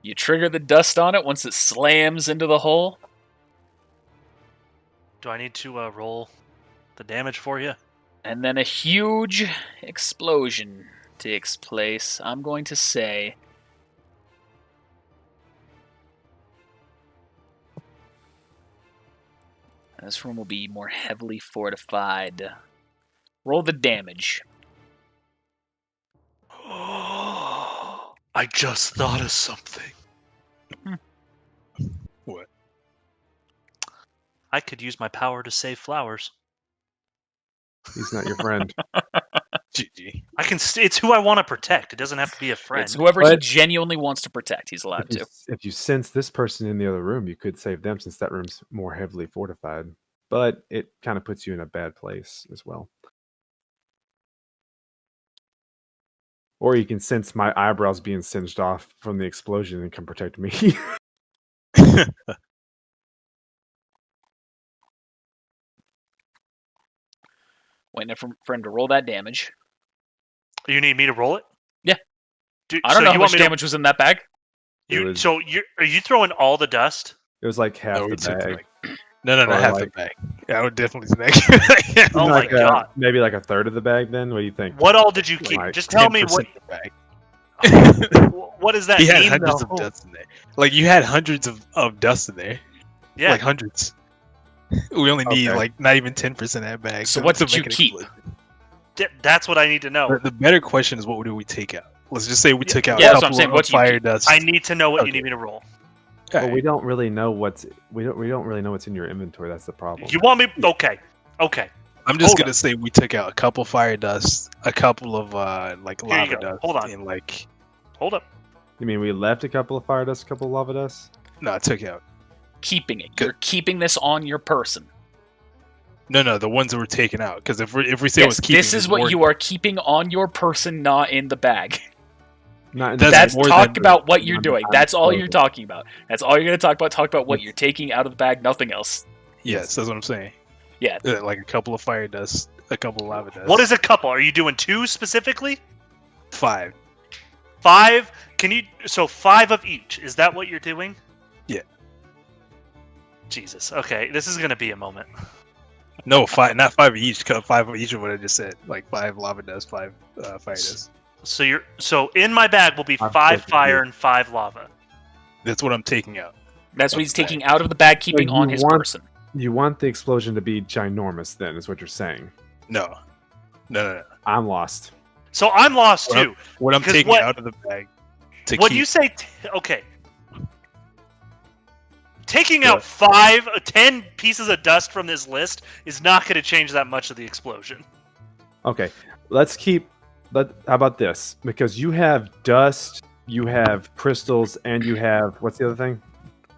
You trigger the dust on it once it slams into the hole. Do I need to roll the damage for you? And then a huge explosion takes place. I'm going to say... This room will be more heavily fortified. Roll the damage. I just thought of something. What? I could use my power to save flowers. He's not your friend. GG. I can. It's who I want to protect. It doesn't have to be a friend. It's whoever he But- genuinely wants to protect. He's allowed to. If you sense this person in the other room, you could save them since that room's more heavily fortified. But it kind of puts you in a bad place as well. Or you can sense my eyebrows being singed off from the explosion and can protect me. Waiting for him to roll that damage. You need me to roll it? Yeah. I so don't know you how want much me to- damage was in that bag. So are you throwing all the dust? It was like half No, we the took bag. like no, Or half like- the bag. Yeah, I would definitely snag. Oh Like, my god! maybe like a third of the bag then? What do you think? What all did you keep? Like Just tell me 10% what. of the bag. What does that He had mean? hundreds though? of dust in there. Like you had hundreds of dust in there. Yeah. Like hundreds. We only need Okay. like not even 10% of that bag. So what to did you make an keep? explosion. That's what I need to know. The better question is what do we take out? Let's just say we took out Yeah, a that's what I'm couple saying. of What do you fire keep? dust. I need to know what you Okay. need me to roll. Well, Alright. we don't really know what's we don't really know what's in your inventory. That's the problem. You want me? Okay. Okay. I'm just Hold gonna up. say we took out a couple fire dust, a couple of like Here you lava go. dust, Hold on. and like Hold up. You mean we left a couple of fire dust, a couple of lava dust? no, I took out. Keeping it. You're keeping this on your person. No, the ones that were taken out. Because if we say it Yes, was keeping, this is what you are keeping on your person, not in the bag. Not in That's That's more talk than- about what you're I'm- doing. I'm That's all you're frozen. talking about. That's all you're going to talk about. Talk about what you're taking out of the bag, nothing else. Yes, that's what I'm saying. Yeah. Like a couple of fire dust, a couple of lava dust. What is a couple? Are you doing 2 specifically? 5? 5? Can you? So 5 of each. Is that what you're doing? Yeah. Jesus. Okay. This is gonna be a moment. No, 5, not 5 of each. 5 of each of what I just said. Like 5 lava dust, 5 fire dust. So in my bag will be I'm 5 taking fire you. and 5 lava. That's what I'm taking out. That's what he's taking out of the bag, keeping you on his want- person. You want the explosion to be ginormous, then, is what you're saying. No. I'm lost. So I'm lost Well, too. What I'm Because taking what- out of the bag to When keep. you say okay, taking What? out 10 pieces of dust from this list is not going to change that much of the explosion. Okay, let's keep. How about this? Because you have dust, you have crystals, and you have what's the other thing?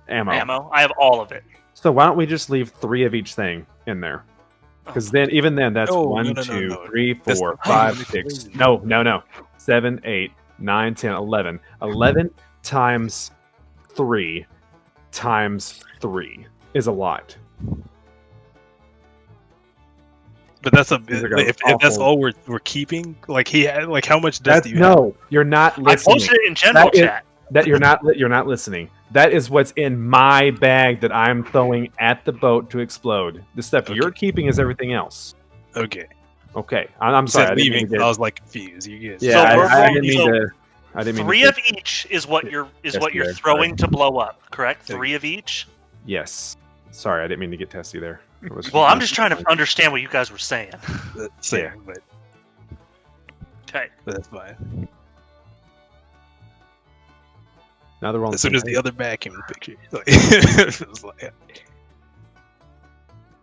Ammo. I have all of it. So why don't we just leave 3 of each thing in there? Because then, even then, that's No, 1, no, 2, no. 3, That's 4, not 5, how you 6. explain No. 7, 8, 9, 10, 11. 11 times 3 times 3 is a lot. But that's These are gonna if that's awful. all we're keeping. Like he had, like how much dust That's, do you have? no, you're not I listening. posted it in general That is- chat. That you're not listening. That is what's in my bag that I'm throwing at the boat to explode. The stuff Okay. you're keeping is everything else. Okay. Okay, I'm You sorry. said I didn't mean leaving. to get- I was like confused. You get yeah, So we're I rolling- didn't mean so to. I didn't mean 3 to. of each is what you're Yes, you're there, throwing to blow up, correct? Okay. 3 of each. Yes. Sorry, I didn't mean to get testy there. It was- Well, I'm just trying to understand what you guys were saying. same, Yeah. Okay. but that's fine. Now they're all. As soon as the other bag came in the picture, like, it was like,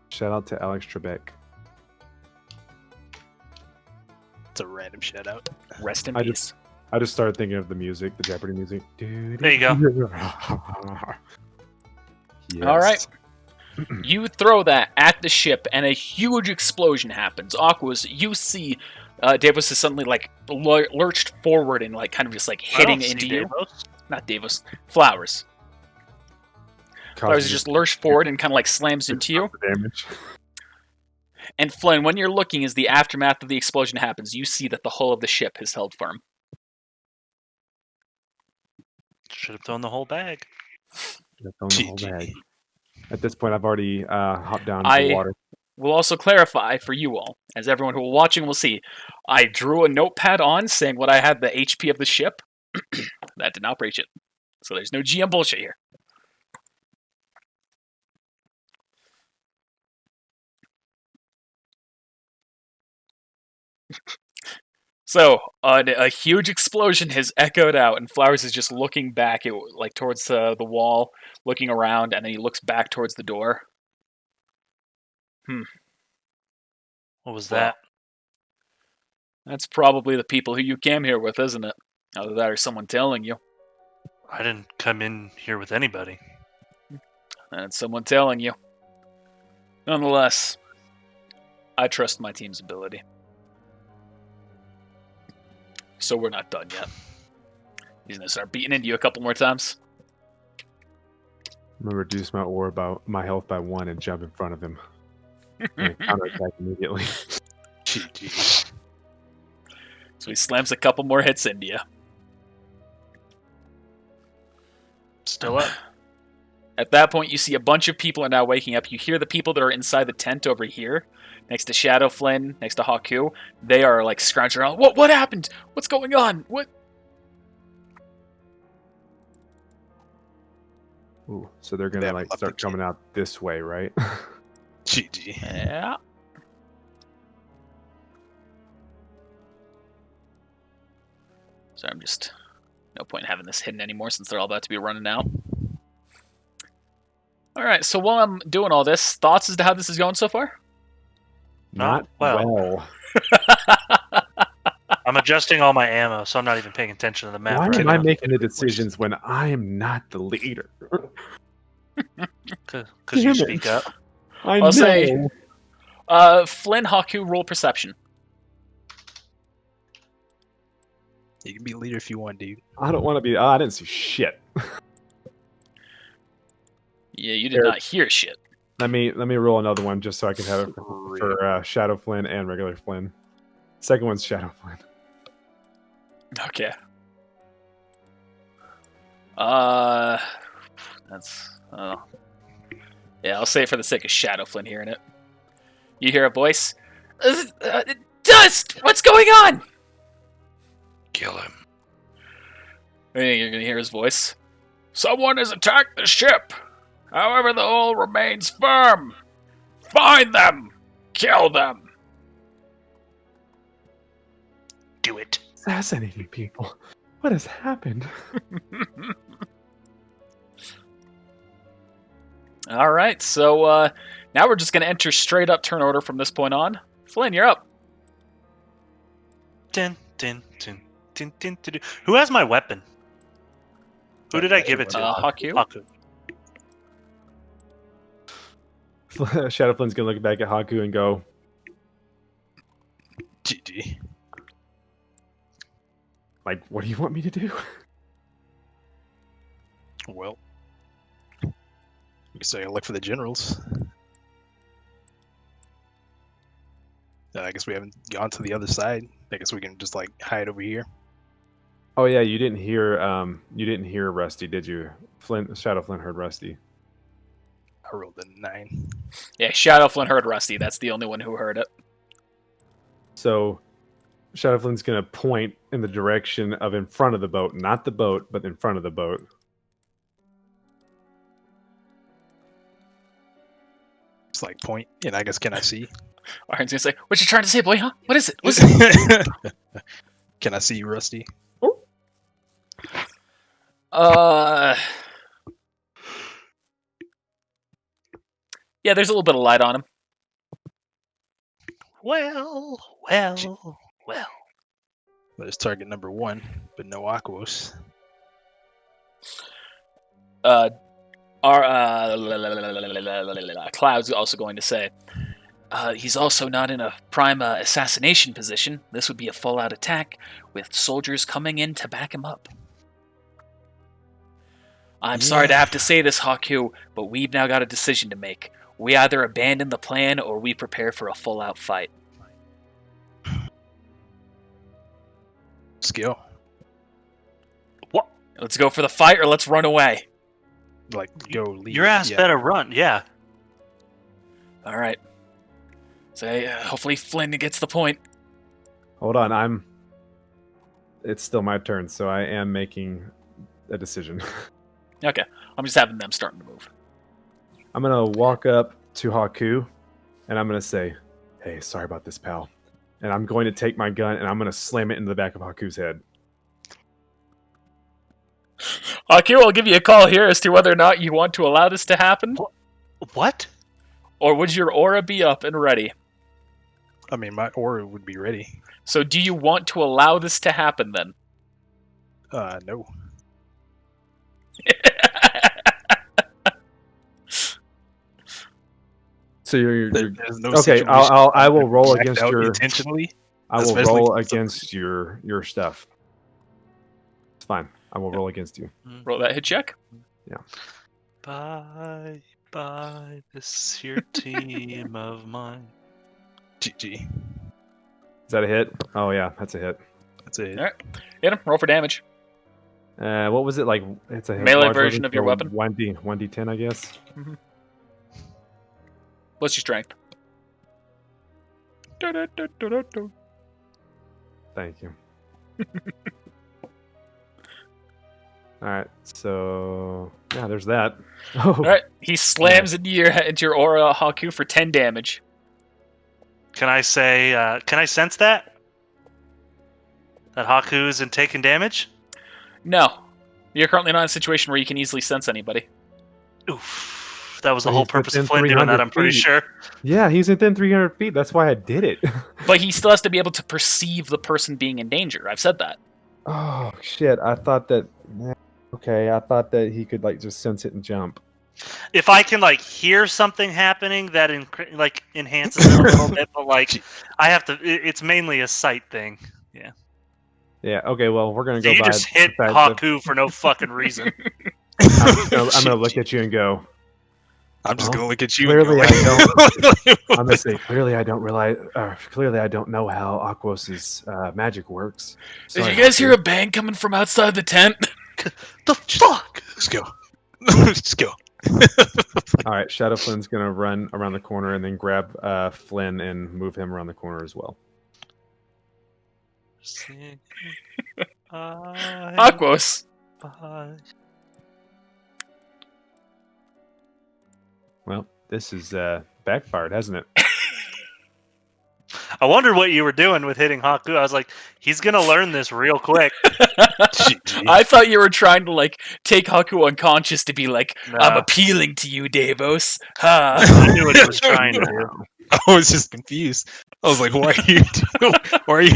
Shout out to Alex Trebek. it's a random shout out. Rest in I peace. I just started thinking of the music, the Jeopardy music. There you go. All right. You throw that at the ship, and a huge explosion happens. Aquas, you see Davos is suddenly like lurched forward and like kind of just like hitting into you. Not Davos. Flowers. Flowers just lurched forward and kind of like slams into you. Damage. And Flynn, when you're looking as the aftermath of the explosion happens, you see that the hull of the ship has held firm. Should have thrown the whole bag. At this point, I've already hopped down to the water. Will also clarify for you all, as everyone who are watching will see, I drew a notepad on saying what I had the HP of the ship. That did not breach it. So there's no GM bullshit here. So, a huge explosion has echoed out, and Flowers is just looking back at, like, towards the wall, looking around, and then he looks back towards the door. What was that? That's probably the people who you came here with, isn't it? Either that or someone telling you. I didn't come in here with anybody. That's someone telling you. Nonetheless, I trust my team's ability. So we're not done yet. He's going to start beating into you a couple more times. I'm going to reduce my health by 1 and jump in front of him. And counterattack immediately. So he slams a couple more hits into you. Still up. At that point, you see a bunch of people are now waking up. You hear the people that are inside the tent over here, next to Shadow Flynn, next to Haku. They are like scrounging around. What happened? What's going on? What? Ooh, so they're gonna like start coming out this way, right? GG. Yeah. So I'm just no point in having this hidden anymore since they're all about to be running out. All right. So while I'm doing all this, thoughts as to how this is going so far? Not well. I'm adjusting all my ammo, so I'm not even paying attention to the map. Why right am now. I making the decisions when I am not the leader? Because you speak up. I'll say, Flynn, Haku, roll perception. You can be leader if you want, dude. I don't want to be. I didn't see shit. Yeah, you did not hear shit. Let me roll another one just so I can have it for Shadow Flynn and regular Flynn. Second one's Shadow Flynn. Okay. That's. Yeah, I'll say it for the sake of Shadow Flynn hearing it. You hear a voice. Dust! What's going on? Kill him. You're gonna hear his voice. Someone has attacked the ship. However, the hull remains firm. Find them. Kill them. Do it. Assassinating people. What has happened? All right, so now we're just going to enter straight up turn order from this point on. Flynn, you're up. Din, din, din, din, din, din, din. Who has my weapon? Who did I give it to? Haku. Haku. Shadow Flynn's gonna look back at Haku and go, GG. like, what do you want me to do? Well, you can say I look for the generals. I guess we haven't gone to the other side. I guess we can just like hide over here. Oh yeah, you didn't hear Rusty, did you? Shadow Flynn heard Rusty. I rolled a 9. Yeah, Shadow Flynn heard Rusty. That's the only one who heard it. So Shadow Flynn's gonna point in the direction of in front of the boat, not the boat, but in front of the boat. It's like point, and I guess can I see? Iron's gonna say, "What you trying to say, boy? Huh? What is it? What's it?" Can I see you, Rusty? Yeah, there's a little bit of light on him. Well. There's target number 1, but no Aquos. Cloud's also going to say, he's also not in a prime assassination position. This would be a full-out attack with soldiers coming in to back him up. I'm sorry to have to say this, Haku, but we've now got a decision to make. we either abandon the plan or we prepare for a full-out fight. Let's go. What? Let's go for the fight, or let's run away. Like, go leave. Your ass yeah. better run. Yeah. All right. So hopefully Flynn gets the point. Hold on, it's still my turn, so I am making a decision. Okay, I'm just having them starting to move. I'm gonna walk up to Haku, and I'm gonna say, "Hey, sorry about this, pal." And I'm going to take my gun and I'm gonna slam it into the back of Haku's head. Haku, I'll give you a call here as to whether or not you want to allow this to happen. What? Or would your aura be up and ready? I mean, my aura would be ready. So do you want to allow this to happen then? No. So you're There's no okay. situation I will roll act against out your. intentionally. I will especially roll for against your stuff. It's fine. I will roll against you. Roll that hit check. Bye, this here team of mine. GG. Is that a hit? Oh yeah, that's a hit. That's it. All right. Hit him. Roll for damage. What was it like? It's a Melee large version of your so weapon. 1d10, I guess. What's your strength? Thank you. All right, so yeah, there's that. Oh, All right. He slams into your aura, Haku, for 10 damage. Can I say? Can I sense that? That Haku isn't taking damage? No. You're currently not in a situation where you can easily sense anybody. Oof. That was the Well, whole he's purpose within of Flynn doing 300 that, I'm pretty feet. sure. Yeah, he's within 300 feet. That's why I did it. But he still has to be able to perceive the person being in danger. I've said that. Oh shit! I thought that. Okay, I thought that he could like just sense it and jump. If I can like hear something happening, that enhances it a little bit. But like, I have to. It's mainly a sight thing. Yeah. Yeah. Okay. Well, we're gonna So go you by just hit the fact that Haku for no fucking reason. I'm gonna look at you and go. I'm just Well, gonna look at you. clearly and go, I'm gonna say clearly I don't realize. Clearly I don't know how Aquos's magic works. Did Sorry, you guys Haku. hear a bang coming from outside the tent? The fuck? Let's go. Let's go. All right, Shadow Flynn's gonna run around the corner and then grab Flynn and move him around the corner as well. Aquos. Well, this is backfired, hasn't it? I wondered what you were doing with hitting Haku. I was like, he's gonna learn this real quick. I thought you were trying to like take Haku unconscious to be like, Nah. I'm appealing to you, Davos. Ha. I knew what he was trying to do. I was just confused. I was like, "Why are you? Why are you?"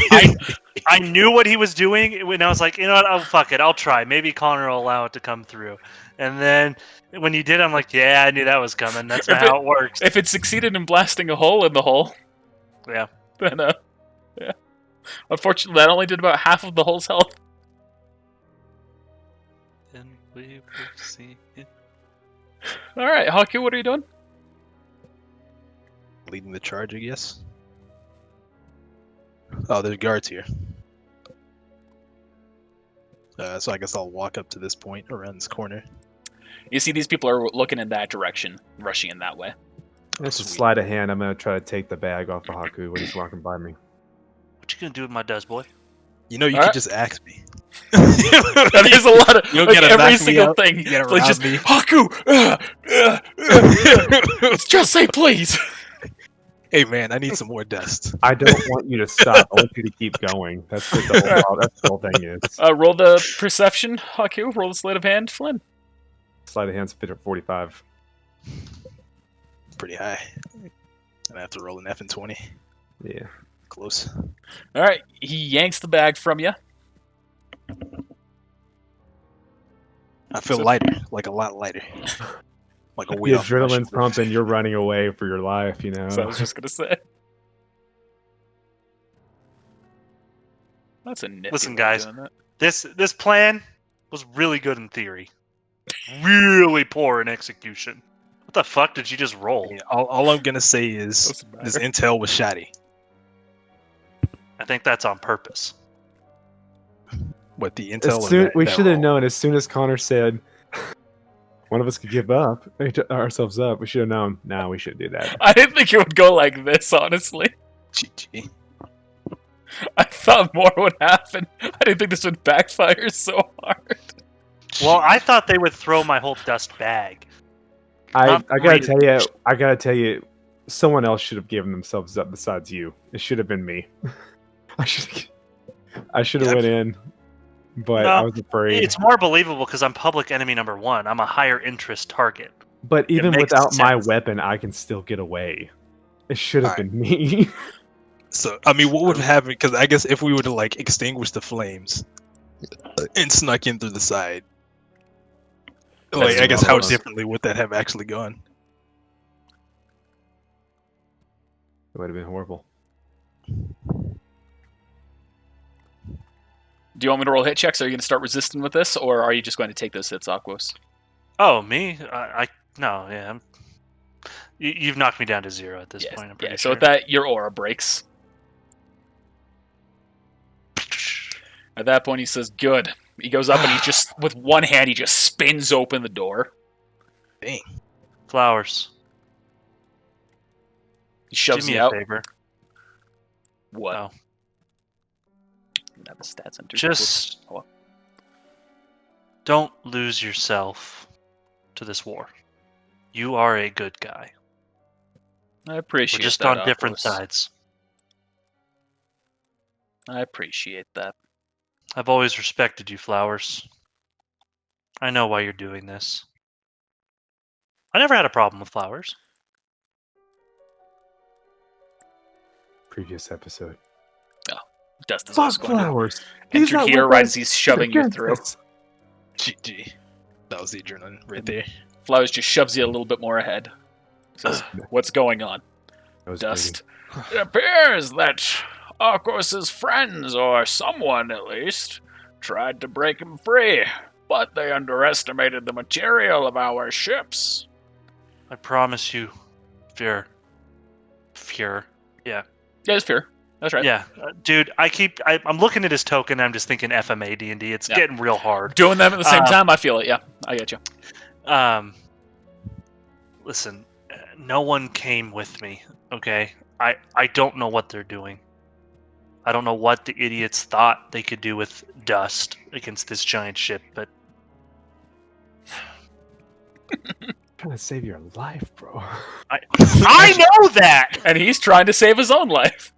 I knew what he was doing when I was like, you know what? Oh, fuck it. I'll try. Maybe Connor will allow it to come through. And then when you did, I'm like, yeah, I knew that was coming. That's not how it works. If it succeeded in blasting a hole in the hole, Yeah. then yeah. Unfortunately, that only did about half of the hole's health. And we will see it. All right, Haku, what are you doing? Leading the charge, I guess. Oh, there's guards here. So I guess I'll walk up to this point around this corner. You see these people are looking in that direction, rushing in that way. Let's just slide a hand. I'm gonna try to take the bag off of Haku when he's walking by me. What you gonna do with my dust, boy? You know, you All could right. just ask me. There's a lot of You don't like, gotta every knock me single out. thing. You gotta It's rob just me. Haku. Just say please. Hey, man, I need some more dust. I don't want you to stop. I want you to keep going. That's what the whole thing is. Roll the perception, Haku. Roll the sleight of hand, Flynn. Sleight of hand's 45. Pretty high. And I have to roll an F and 20. Yeah. Close. All right, he yanks the bag from you. I feel So- lighter, like a lot lighter. Like a The weight off my adrenaline's shoulders. pumping. You're running away for your life. You know. So I was just gonna say. That's a nifty Listen, way of guys. doing that. This plan was really good in theory. Really poor in execution. What the fuck did you just roll? I mean, all I'm gonna say is this intel was shoddy. I think that's on purpose. What the intel? We should have known as soon as Connor said one of us could give up ourselves up. We should have known. Nah, we shouldn't do that. I didn't think it would go like this, honestly. GG. I thought more would happen. I didn't think this would backfire so hard. Well, I thought they would throw my whole dust bag. I gotta tell you, someone else should have given themselves up besides you. It should have been me. I should have went in, but I was afraid. It's more believable because I'm public enemy number 1. I'm a higher interest target. But even without my weapon, I can still get away. It should have been me. So, I mean, what would have happened? Because I guess if we would have like extinguished the flames and snuck in through the side, like I guess how differently would that have actually gone? It would have been horrible. Do you want me to roll hit checks? Are you going to start resisting with this, or are you just going to take those hits, Aquos? Oh, me? No, yeah. You've knocked me down to 0 at this point. I'm pretty sure. So with that, your aura breaks. At that point, he says, "Good." He goes up and he just, with one hand, he just spins open the door. Dang. Flowers. He shoves Do me you a out. favor. What? Oh. Have the stats enter. Just don't lose yourself to this war. You are a good guy. I appreciate We're just that, on different Aquos. sides. I appreciate that. I've always respected you, Flowers. I know why you're doing this. I never had a problem with Flowers. Previous episode. Dustin's Fuck also going to Flowers. enter here right as he's shoving you through. GG. That was the adrenaline right there. Flowers just shoves you a little bit more ahead. Says, "What's going on?" Dust. "It appears that Arcos's friends, or someone at least, tried to break him free, but they underestimated the material of our ships." I promise you, Fear. Yeah. Yeah, it's Fear. That's right. Yeah, dude. I'm looking at his token. I'm just thinking FMA D&D. It's getting real hard. Doing them at the same time, I feel it. Yeah, I get you. Listen, no one came with me. Okay, I don't know what they're doing. I don't know what the idiots thought they could do with dust against this giant ship, but Trying to save your life, bro. I know that. And he's trying to save his own life.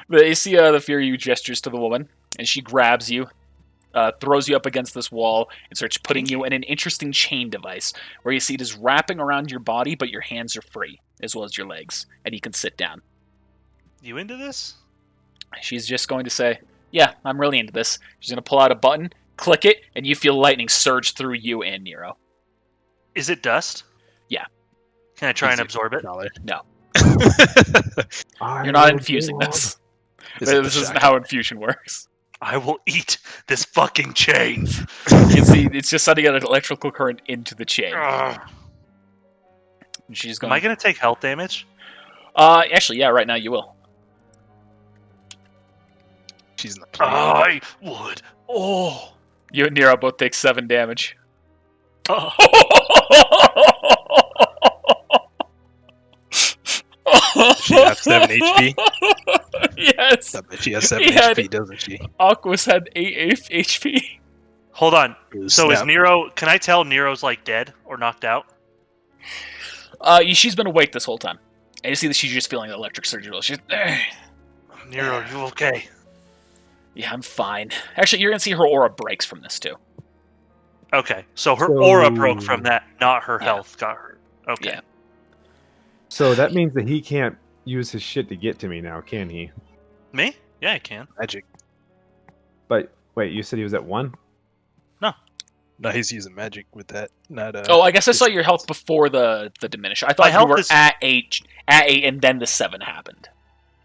But you see the Fear you gestures to the woman, and she grabs you, throws you up against this wall, and starts putting you in an interesting chain device, where you see it is wrapping around your body, but your hands are free, as well as your legs, and you can sit down. You into this? She's just going to say, "Yeah, I'm really into this." She's going to pull out a button, click it, and you feel lightning surge through you and Nero. Is it dust? Yeah. Can I try and absorb it? No. You're not infusing this. This isn't how infusion works. I will eat this fucking chain. You can see it's just sending an electrical current into the chain. Ugh. And she's going, Am I going to take health damage? Actually, yeah, right now you will. She's not. I would. Oh. You and Nero both take 7 damage. Oh. She has 7 HP. Yes. I bet she has 7 HP, doesn't she? Aquos had 8 HP. Hold on. Ooh, So is snap. Nero? Can I tell Nero's like dead or knocked out? She's been awake this whole time. And you see that she's just feeling the electric surge. She's, Nero, are you okay? yeah, I'm fine. Actually, you're going to see her aura breaks from this, too. Okay, so her aura broke from that, not her health got hurt. Okay. Yeah. So that means that he can't use his shit to get to me now, can he? Me? Yeah, I can. Magic. But wait, you said he was at 1? No, he's using magic with that. Not. Oh, I guess I saw your health before the diminish. I thought you were at 8, and then the 7 happened.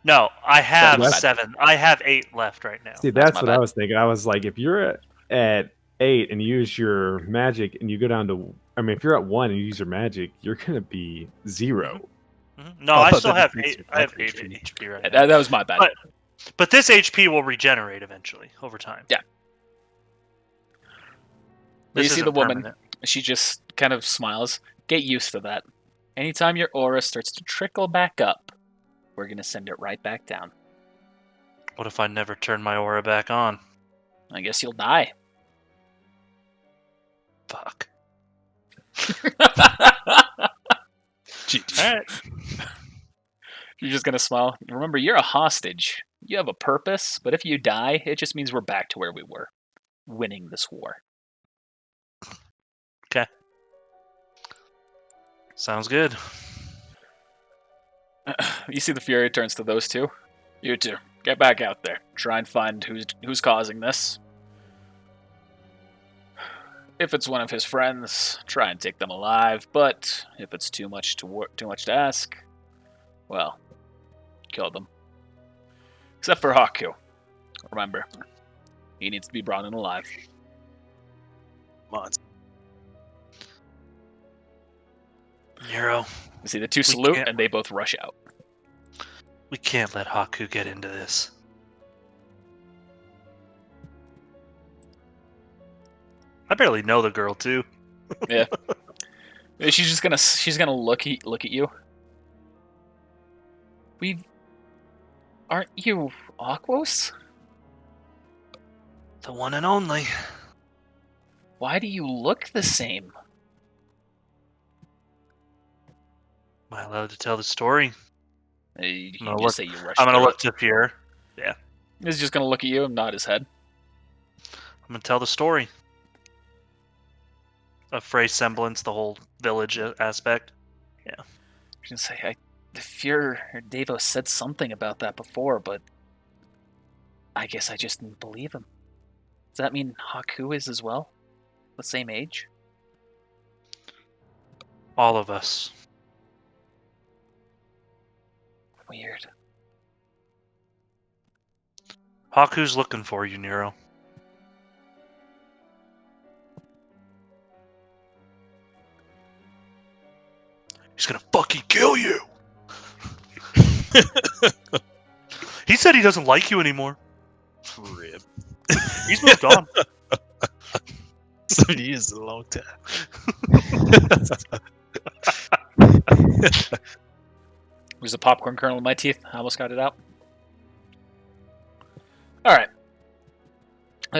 No, I have That's 7. I have 8 left right now. See, that's what bad. I was thinking. I was like, if you're at 8 and you use your magic and you go down to I mean, if you're at 1 and you use your magic, you're gonna be 0. No, Oh, I I thought still that have decreased 8. your I have magic 8 HP. HP right now. That was my bad. But this HP will regenerate eventually over time. Yeah. This You see isn't the woman. permanent. She just kind of smiles. Get used to that. Anytime your aura starts to trickle back up, we're going to send it right back down. What if I never turn my aura back on? I guess you'll die. Fuck. GG. All right. You're just going to smile. Remember, you're a hostage. You have a purpose, but if you die, it just means we're back to where we were, winning this war. Okay. Sounds good. You see the Fury turns to those two. You two, get back out there. Try and find who's causing this. If it's one of his friends, try and take them alive. But if it's too much to ask, well, kill them. Except for Haku. Remember, he needs to be brought in alive. Monster. Nero, You see the two salute, can't- and they both rush out. we can't let Haku get into this. I barely know the girl too. Yeah. She's gonna look at you. Aren't you Aquos? The one and only. Why do you look the same? Am I allowed to tell the story? You I'm gonna just say you rushed. I'm gonna through look to Pierre. it. He's just gonna look at you and nod his head. I'm gonna tell the story. A phrase semblance, the whole village aspect. I was gonna say, the Fuhrer or Davos said something about that before, but I guess I just didn't believe him. Does that mean Haku is as well? The same age? All of us. Weird. Haku's looking for you, Nero. He's gonna fucking kill you! He said he doesn't like you anymore. RIP. He's moved on. 70 years is a long time. There's a popcorn kernel in my teeth. I almost got it out. Alright.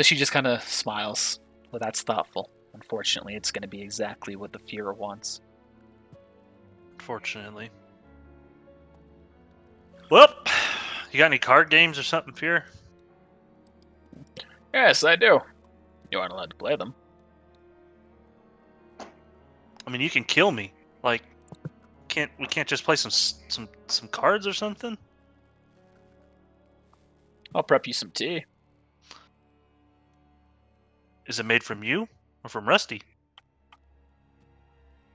She just kind of smiles. Well, that's thoughtful. Unfortunately, it's going to be exactly what the Fuhrer wants. Unfortunately. Well, you got any card games or something, Fear? Yes, I do. You aren't allowed to play them. I mean, you can kill me. Like, we can't just play some cards or something? I'll prep you some tea. Is it made from you or from Rusty?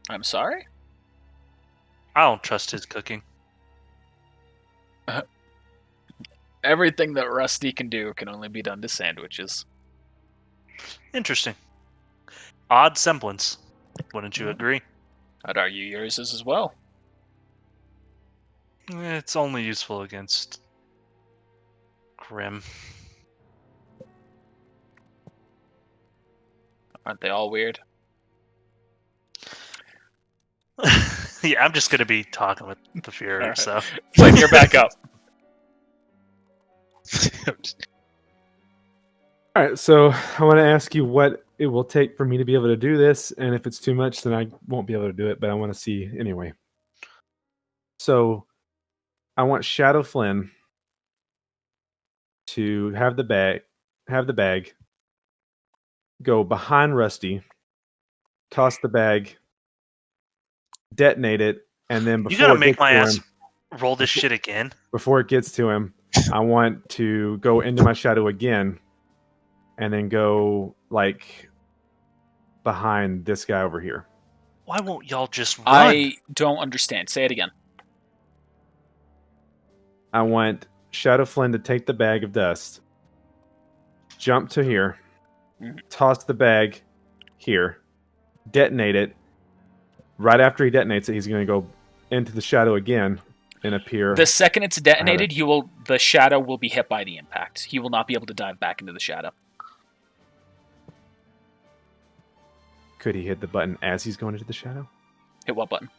I'm sorry? I don't trust his cooking. Everything that Rusty can do can only be done to sandwiches. Interesting. Odd semblance. Wouldn't you agree? I'd argue yours is as well. It's only useful against Grim. Aren't they all weird? Yeah, I'm just gonna be talking with the Fuhrer, Alright. so. Flynn, you're back up. All right, so I want to ask you what it will take for me to be able to do this, and if it's too much, then I won't be able to do it. But I want to see anyway. So I want Shadow Flynn to have the bag, go behind Rusty, toss the bag, detonate it, and then You before gotta it make gets my to ass him, roll this shit again. before it gets to him, I want to go into my shadow again, and then go like behind this guy over here. Why won't y'all just run? I don't understand. Say it again. I want Shadow Flynn to take the bag of dust, jump to here, toss the bag here, detonate it, Right after he detonates it, he's going to go into the shadow again and appear. The second it's detonated, the shadow will be hit by the impact. He will not be able to dive back into the shadow. Could he hit the button as he's going into the shadow? Hit what button?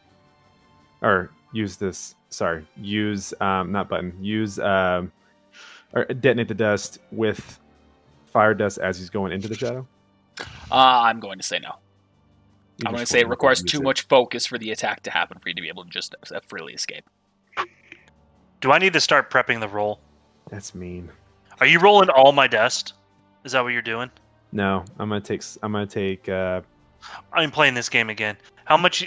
Or use this. Sorry, use not button. Use or detonate the dust with fire dust as he's going into the shadow. I'm going to say no. I'm going to say it requires too much focus for the attack to happen for you to be able to just freely escape. Do I need to start prepping the roll? That's mean. Are you rolling all my dust? Is that what you're doing? No, I'm gonna take. I'm playing this game again. How much?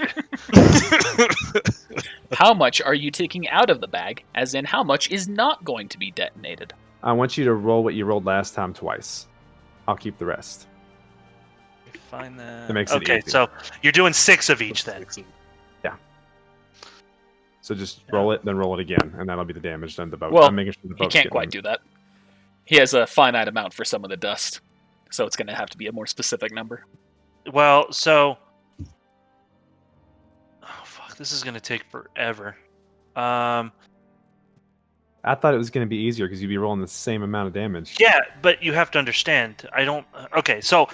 How much are you taking out of the bag? As in, how much is not going to be detonated? I want you to roll what you rolled last time twice. I'll keep the rest. Find that. That makes it okay, easy. so you're doing 6 of each then. Yeah. So just roll it, then roll it again, and that'll be the damage done to the boat. Well, I'm making sure the he boat's can't getting quite do that. He has a finite amount for some of the dust, so it's going to have to be a more specific number. Well, so... Oh, fuck, this is going to take forever. I thought it was going to be easier because you'd be rolling the same amount of damage. Yeah, but you have to understand. I don't... Okay, so...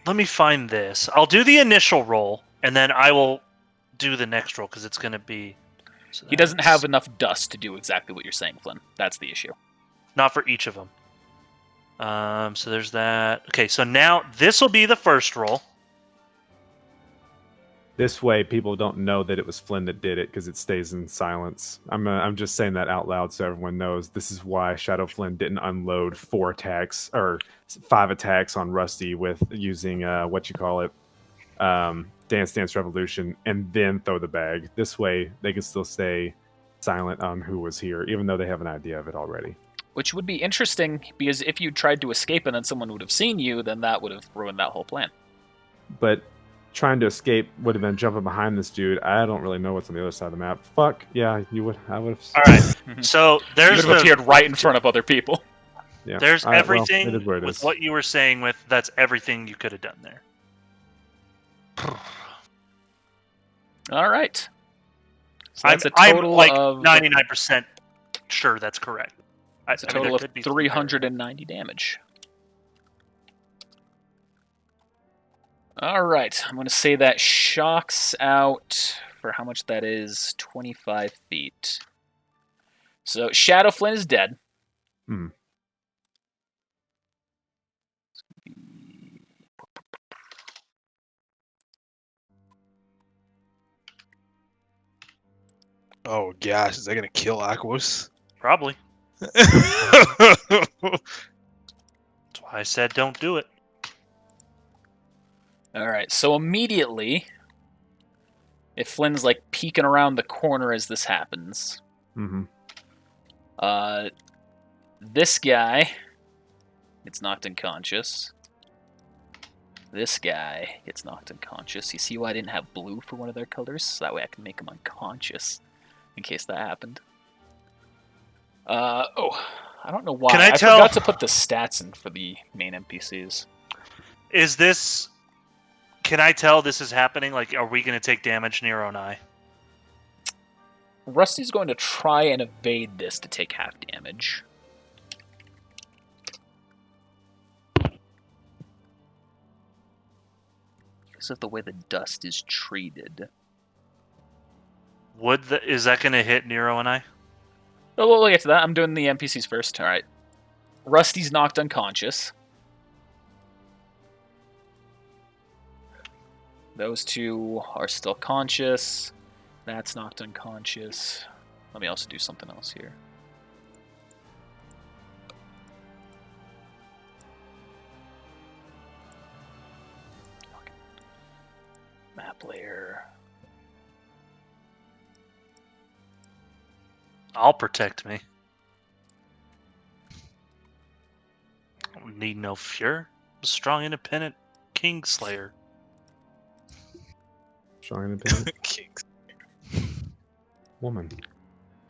Let me find this. I'll do the initial roll, and then I will do the next roll, because it's going to be... So he doesn't have enough dust to do exactly what you're saying, Flynn. That's the issue. Not for each of them. So there's that. Okay, so now this will be the first roll. This way, people don't know that it was Flynn that did it because it stays in silence. I'm just saying that out loud so everyone knows. This is why Shadow Flynn didn't unload 4 attacks or 5 attacks on Rusty with using Dance Dance Revolution and then throw the bag. This way, they can still stay silent on who was here, even though they have an idea of it already. Which would be interesting because if you tried to escape and then someone would have seen you, then that would have ruined that whole plan. But trying to escape would have been jumping behind this dude. I don't really know what's on the other side of the map. Fuck, yeah, you would. I would have. All right, so there's you would have appeared right in front of other people. Yeah. There's right, everything well, it is what it with is. what you were saying with that's everything you could have done there. All right. So I'm that's a total like of 99% sure that's correct. It's a total of 390 damage. All right, I'm going to say that shocks out for how much that is, 25 feet. So Shadow Flynn is dead. Hmm. Oh gosh, is that gonna kill Aquos? Probably. That's why I said don't do it. All right, so immediately, if Flynn's like peeking around the corner as this happens, Mm-hmm. This guy gets knocked unconscious. This guy gets knocked unconscious. You see why I didn't have blue for one of their colors? So that way I can make him unconscious in case that happened. I don't know why. I forgot to put the stats in for the main NPCs. Is this... Can I tell this is happening? Like, are we going to take damage, Nero and I? Rusty's going to try and evade this to take half damage. Because of the way the dust is treated. Is that going to hit Nero and I? Oh, we'll get to that. I'm doing the NPCs first. All right. Rusty's knocked unconscious. Those two are still conscious. That's knocked unconscious. Let me also do something else here. Map layer. I'll protect me. Need no fear. Strong, independent Kingslayer. Strong independent Kings. woman.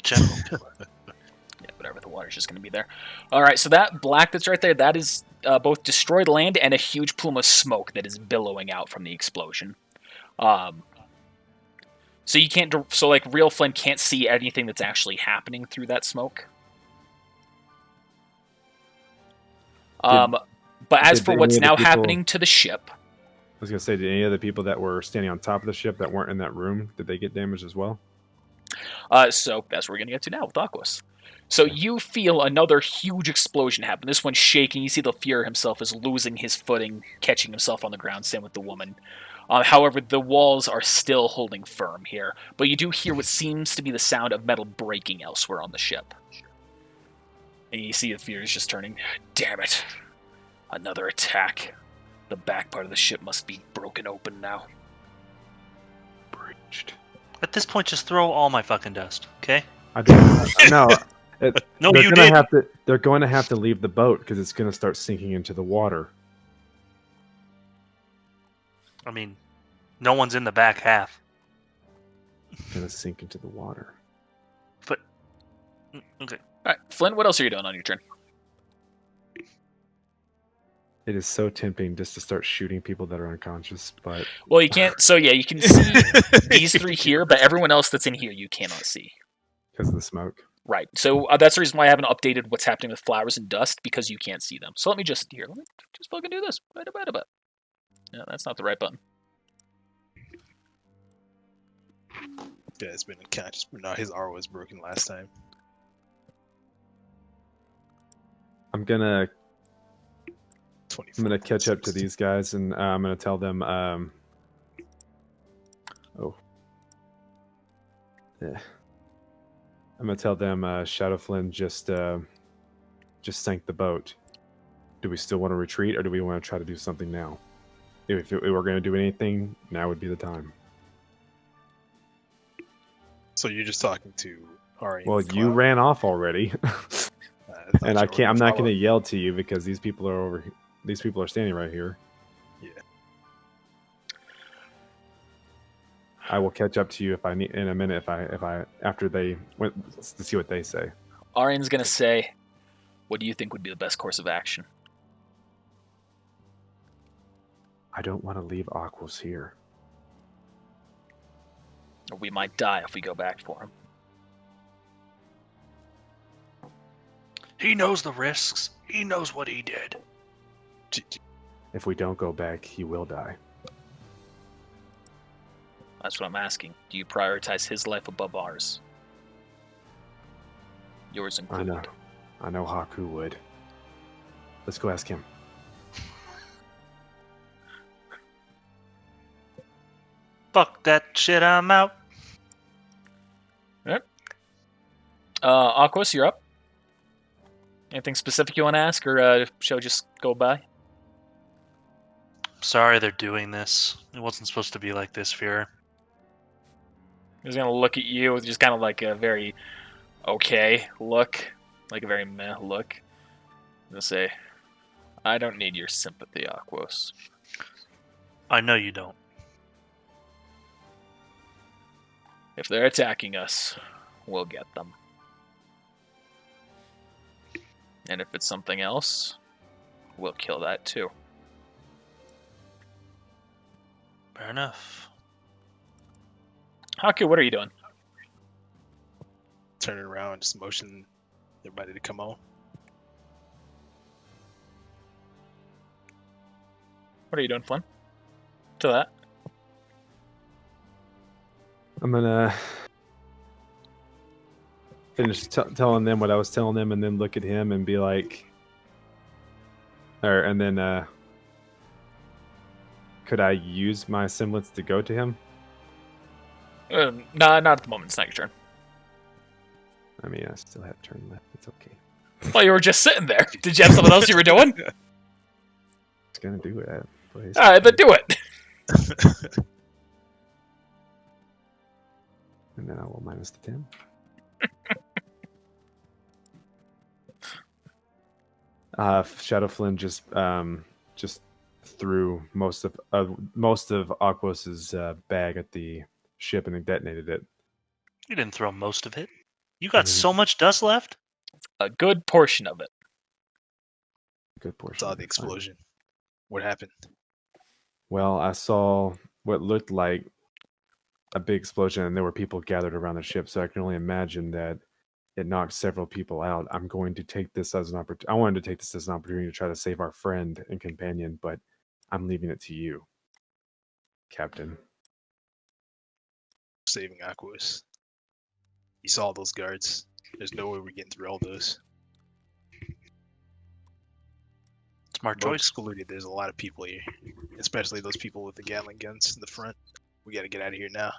General killer. Yeah, whatever. The water's just going to be there. All right, so that black that's right there, that is both destroyed land and a huge plume of smoke that is billowing out from the explosion. So you can't. So like, real Flynn can't see anything that's actually happening through that smoke. But as for what's now happening to the ship, I was gonna say, did any of the people that were standing on top of the ship that weren't in that room, did they get damaged as well? So that's what we're gonna get to now with Aquos. So you feel another huge explosion happen. This one's shaking. You see the Fuhrer himself is losing his footing, catching himself on the ground, same with the woman. However, the walls are still holding firm here, but you do hear what seems to be the sound of metal breaking elsewhere on the ship. And you see the Fuhrer is just turning. Damn it. Another attack. The back part of the ship must be broken open now. Breached. At this point, just throw all my fucking dust, okay? I don't. No. No, you did. They're going to have to leave the boat because it's going to start sinking into the water. I mean, no one's in the back half. It's going to sink into the water. But okay. All right, Flynn, what else are you doing on your turn? It is so tempting just to start shooting people that are unconscious, but... Well, you can't... So, yeah, you can see these three here, but everyone else that's in here you cannot see. Because of the smoke. Right. So, that's the reason why I haven't updated what's happening with flowers and dust, because you can't see them. So, let me just fucking do this. No, that's not the right button. Yeah, it's been unconscious. No, his R was broken last time. I'm gonna catch up to these guys, and I'm gonna tell them. Yeah. I'm gonna tell them Shadow Flynn just sank the boat. Do we still want to retreat, or do we want to try to do something now? If we were going to do anything, now would be the time. So you're just talking to Ari? Well, you ran off already, and I can't. I'm not going to yell to you because these people are over. These people are standing right here. Yeah. I will catch up to you if I need in a minute. If I after they went to see what they say. Arian's going to say, "What do you think would be the best course of action?" I don't want to leave Aquos here. We might die if we go back for him. He knows the risks. He knows what he did. If we don't go back, he will die. That's what I'm asking. Do you prioritize his life above ours? Yours included. I know Haku would. Let's go ask him. Fuck that shit, I'm out. Alright. Aquos, you're up. Anything specific you want to ask, or shall we just go by? Sorry they're doing this. It wasn't supposed to be like this, Fuhrer. He's gonna look at you with just kind of like a very okay look. Like a very meh look. I'm gonna say, I don't need your sympathy, Aquos. I know you don't. If they're attacking us, we'll get them. And if it's something else, we'll kill that too. Fair enough. Haku, what are you doing? Turning around, just motion everybody to come on. What are you doing, Flynn? To that. I'm gonna finish telling them what I was telling them, and then look at him and be like, and then could I use my semblance to go to him? Nah, not at the moment. It's not your turn. I mean, I still have turn left. It's okay. Well, you were just sitting there. Did you have something else you were doing? It's gonna do it. Alright, then do it. And then I will minus the 10. Shadow Flynn just threw most of Aquos's bag at the ship and then detonated it. You didn't throw most of it. You got so much dust left? A good portion of it. Good portion. Saw the explosion. What happened? Well, I saw what looked like a big explosion, and there were people gathered around the ship. So I can only imagine that it knocked several people out. I'm going to take this as an opportunity. I wanted to take this as an opportunity to try to save our friend and companion, but I'm leaving it to you, Captain. Saving Aquos. You saw those guards. There's no way we're getting through all those. Smart Boat choice. excluded. There's a lot of people here, especially those people with the Gatling guns in the front. We got to get out of here now.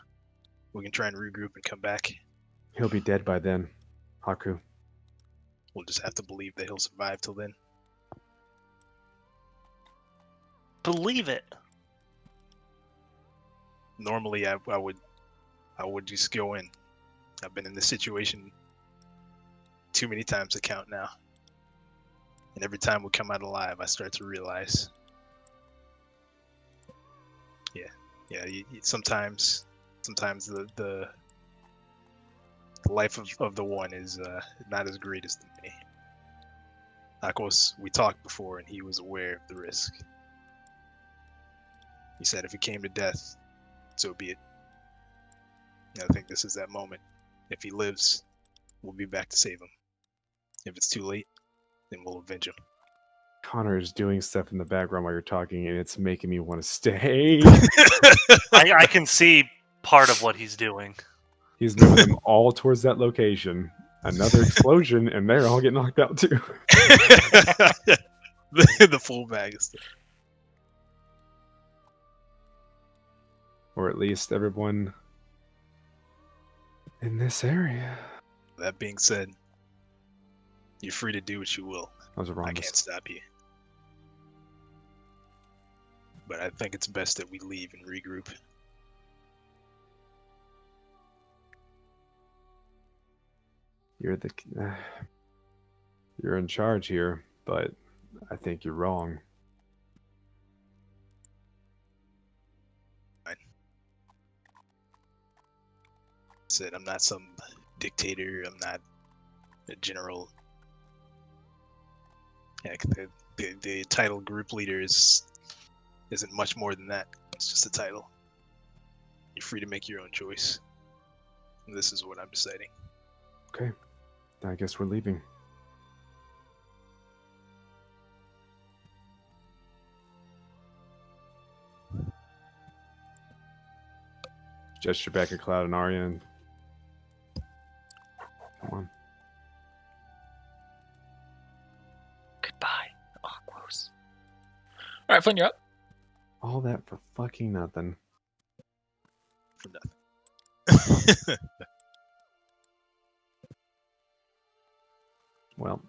We can try and regroup and come back. He'll be dead by then, Haku. We'll just have to believe that he'll survive till then. Believe it. Normally, I would just go in. I've been in this situation too many times to count now. And every time we come out alive, I start to realize, sometimes the life of the one is not as great as the many. Of course, we talked before, and he was aware of the risk. He said if it came to death, so be it. And I think this is that moment. If he lives, we'll be back to save him. If it's too late, then we'll avenge him. Connor is doing stuff in the background while you're talking, and it's making me want to stay. I can see part of what he's doing. He's moving them all towards that location. Another explosion, and they're all getting knocked out too. The full bag of stuff. Or at least everyone in this area. That being said, you're free to do what you will. I was wrong. I can't stop you. But I think it's best that we leave and regroup. You're in charge here, but I think you're wrong. I said I'm not some dictator. I'm not a general. Yeah, the title group leader isn't much more than that. It's just a title. You're free to make your own choice. And this is what I'm deciding. Okay. I guess we're leaving. Gesture back at Cloud and Arya and... Come on. Goodbye, Aquos. All right, Flynn, you're up. All that for fucking nothing. For nothing. Well,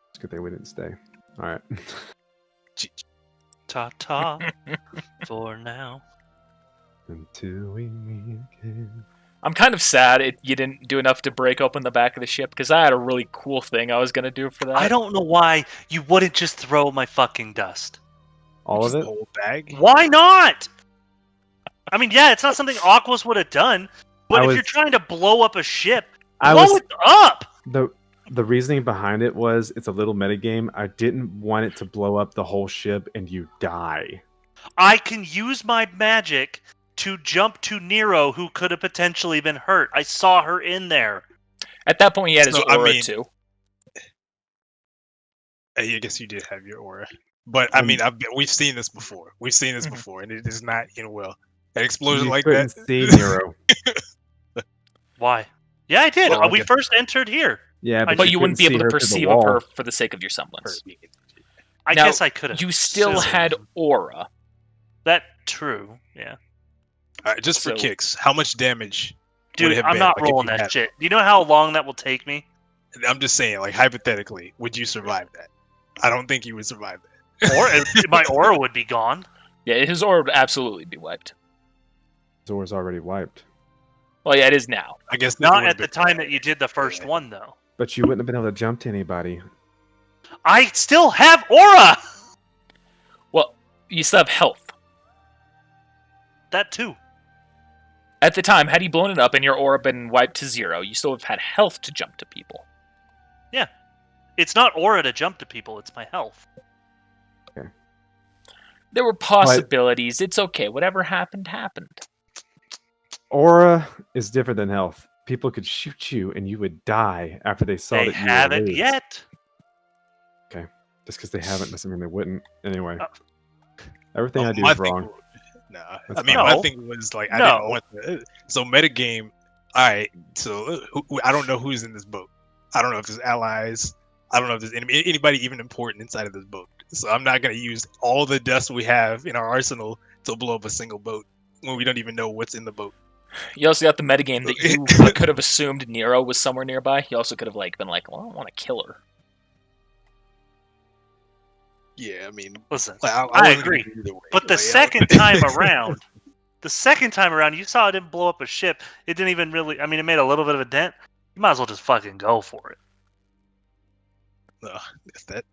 it's a good thing we didn't stay. All right. Ta-ta for now. Until we meet again. I'm kind of sad you didn't do enough to break open the back of the ship, because I had a really cool thing I was going to do for that. I don't know why you wouldn't just throw my fucking dust. All of Just it? the whole bag? Why not? I mean, yeah, it's not something Aquos would have done, but if you're trying to blow up a ship, blow it up! The reasoning behind it was it's a little metagame. I didn't want it to blow up the whole ship and you die. I can use my magic to jump to Nero, who could have potentially been hurt. I saw her in there. At that point, he had his aura, too. I guess you did have your aura. But, I mean, we've seen this before. We've seen this before, and it is not well. An explosion you like couldn't that. See Nero. Why? Yeah, I did. Well, we first entered here. Yeah, but you wouldn't be able to perceive of her for the sake of your semblance. I guess I could have. You still had aura. That true, yeah. All right, just for kicks, how much damage? Dude, I'm not rolling that shit. Do you know how long that will take me? I'm just saying, like, hypothetically, would you survive that? I don't think you would survive that. Or my aura would be gone. Yeah, his aura would absolutely be wiped. His aura's already wiped. Well, yeah, it is now. I guess not at the time that you did the first one, though. But you wouldn't have been able to jump to anybody. I still have aura! Well, you still have health. That too. At the time, had he blown it up and your aura been wiped to 0, you still have had health to jump to people. Yeah. It's not aura to jump to people, it's my health. Okay. There were possibilities. It's okay. Whatever happened, happened. Aura is different than health. People could shoot you and you would die after they saw They that you haven't were lose. yet. Okay. Just because they haven't doesn't mean they wouldn't. Anyway. Oh. Everything I do My is wrong. thing, nah, That's I mean, fine. my No. thing was like, I No. didn't want the, so metagame. All right, so I don't know who's in this boat. I don't know if there's allies. I don't know if there's anybody even important inside of this boat. So I'm not gonna use all the dust we have in our arsenal to blow up a single boat when we don't even know what's in the boat. You also got the metagame that you could have assumed Nero was somewhere nearby. You also could have been like, well, I don't want to kill her. Yeah, I mean, Listen, like, I wasn't agree. gonna do either way. but the Like, second time around, you saw it didn't blow up a ship. It didn't even really. I mean, it made a little bit of a dent. You might as well just fucking go for it. That's that.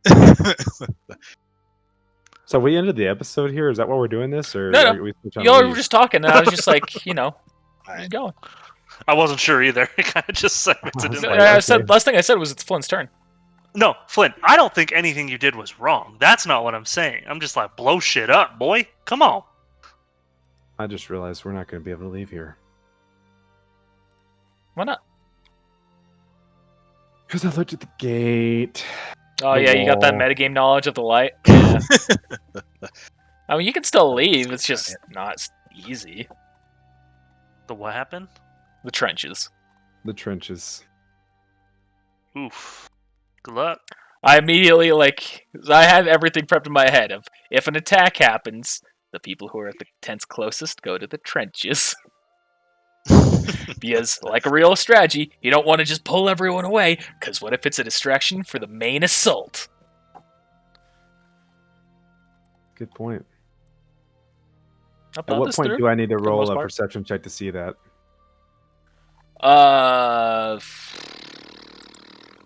So we ended the episode here. Is that why we're doing this, or No. are we still trying to Y'all were leave? just talking, and I was just like, where you going? I wasn't sure either. It kind of just segmented in Like, there. okay. Last thing I said was it's Flynn's turn. No, Flint, I don't think anything you did was wrong. That's not what I'm saying. I'm just like, blow shit up, boy. Come on. I just realized we're not going to be able to leave here Why not? because I looked at the gate. Oh The yeah, you got that wall. metagame knowledge of the light. Yeah. I mean, you can still leave. It's just not easy. The what happened? The trenches. The trenches. Oof. Good luck. I immediately I had everything prepped in my head of if an attack happens, the people who are at the tents closest go to the trenches. Because, like a real strategy, you don't want to just pull everyone away, because what if it's a distraction for the main assault? Good point. I At thought what this point through. do I need to the roll most a part. perception check to see that?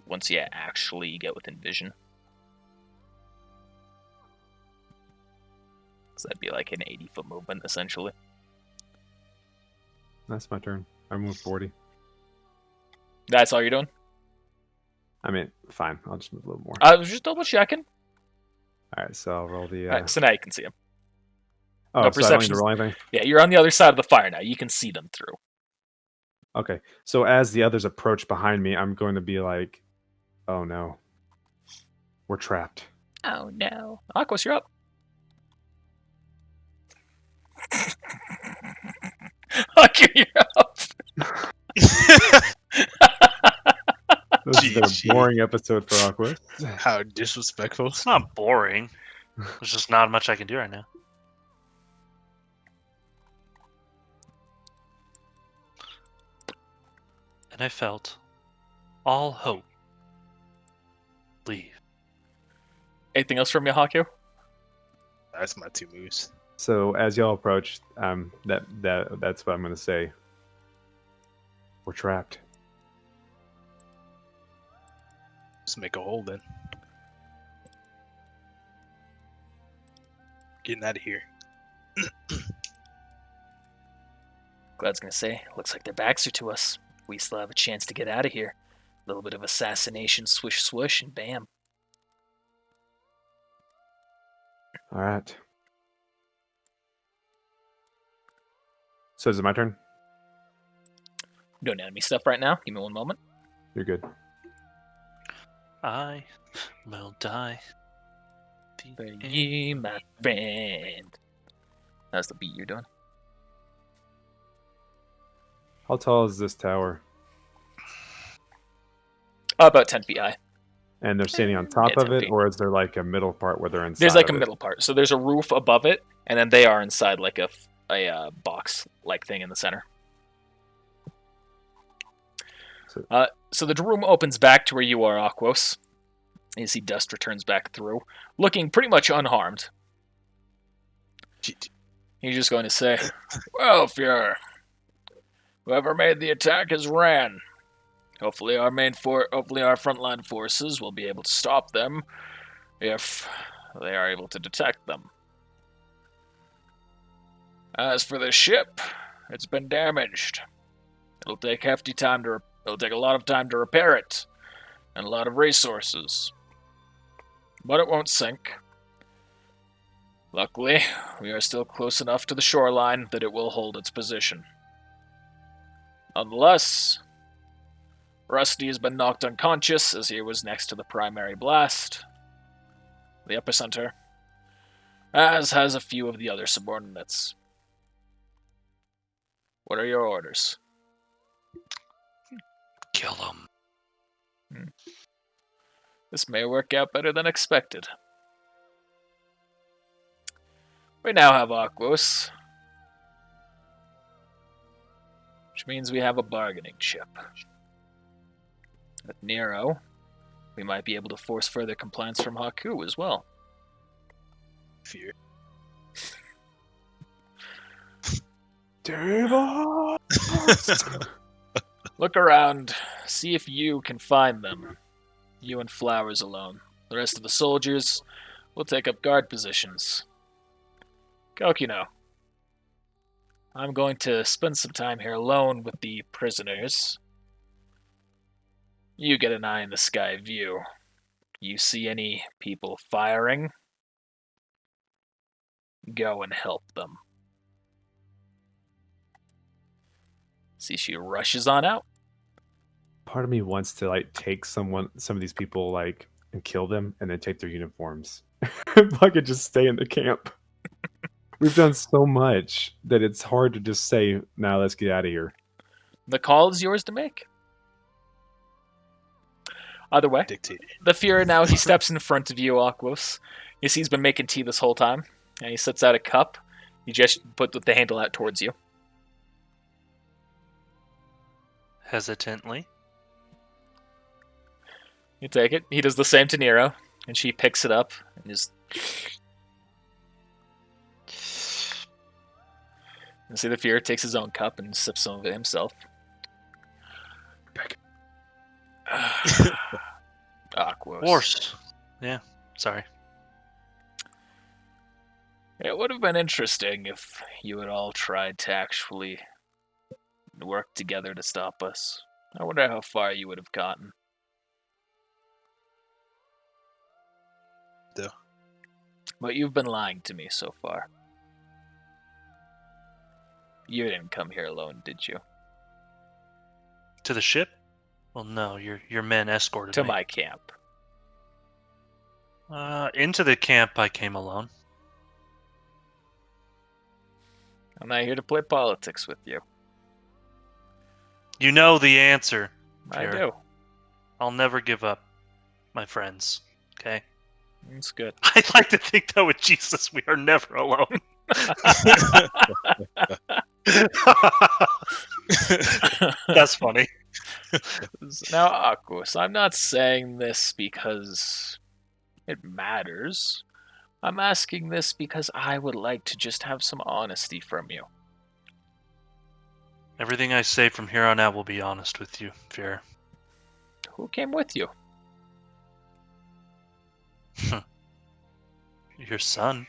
Once you actually get within vision. So that'd be like an 80-foot movement, essentially. That's my turn. I moved 40. That's all you're doing? I mean, fine. I'll just move a little more. I was just double checking. All right, so I'll roll the. Alright, so now you can see them. Oh, no, so I don't need to perception's- roll anything. Yeah, you're on the other side of the fire now. You can see them through. Okay, so as the others approach behind me, I'm going to be like, "Oh no, we're trapped." Oh no. Aquos, you're up. Aqua, you're up. This has been GG. a boring episode for Aqua. How disrespectful. It's not boring. There's just not much I can do right now. And I felt all hope leave. Anything else from you, Haku? That's my 2 moves. So as y'all approach, that's what I'm going to say. We're trapped. Let's make a hole then. Getting out of here. Glad's gonna say, looks like their backs are to us. We still have a chance to get out of here. A little bit of assassination, swish, swish, and bam. All right. So is it my turn? I'm doing enemy stuff right now. Give me one moment. You're good. I will die. For you, my friend. That's the beat you're doing. How tall is this tower? About 10 feet high. And they're standing on top Yeah, of 10 it, feet. or is there like a middle part where they're inside? There's like a of it? middle part. So there's a roof above it, and then they are inside like a box-like thing in the center. So the room opens back to where you are, Aquos. You see Dust returns back through, looking pretty much unharmed. He's just going to say, "Well, Fuhrer, whoever made the attack has ran. Hopefully our frontline forces will be able to stop them if they are able to detect them. As for the ship, it's been damaged. It'll take a lot of time to repair it, and a lot of resources. But it won't sink. Luckily, we are still close enough to the shoreline that it will hold its position. Nonetheless, Rusty has been knocked unconscious as he was next to the primary blast, the epicenter, as has a few of the other subordinates. What are your orders? Kill him. This may work out better than expected. We now have Aquos, which means we have a bargaining chip. With Nero, we might be able to force further compliance from Haku as well. Fear. Look around, see if you can find them. You and Flowers alone. The rest of the soldiers will take up guard positions. Kokino, I'm going to spend some time here alone with the prisoners. You get an eye in the sky view. You see any people firing? Go and help them. See, she rushes on out. Part of me wants to like take some of these people like and kill them and then take their uniforms. If I could just stay in the camp. We've done so much that it's hard to just say, "Now let's get out of here." The call is yours to make. Either way, Dictated. the Fuhrer now, he steps in front of you, Aquos. You see he's been making tea this whole time, and he sets out a cup. He just put the handle out towards you. Hesitantly. You take it. He does the same to Nero, and she picks it up and just... You see the Fuhrer takes his own cup and sips some of it himself. Aquos. Worse. Yeah, sorry. It would have been interesting if you had all tried to actually work together to stop us. I wonder how far you would have gotten. Duh. But you've been lying to me so far. You didn't come here alone, did you? To the ship? Well, no, your men escorted To me. my camp. Into the camp I came alone. I'm not here to play politics with you. You know the answer. I Pierre. do. I'll never give up, my friends. Okay? It's good. I'd like to think that with Jesus we are never alone. That's funny. Now, Aquos, I'm not saying this because it matters. I'm asking this because I would like to just have some honesty from you. Everything I say from here on out will be honest with you, Fear. Who came with you? Your son.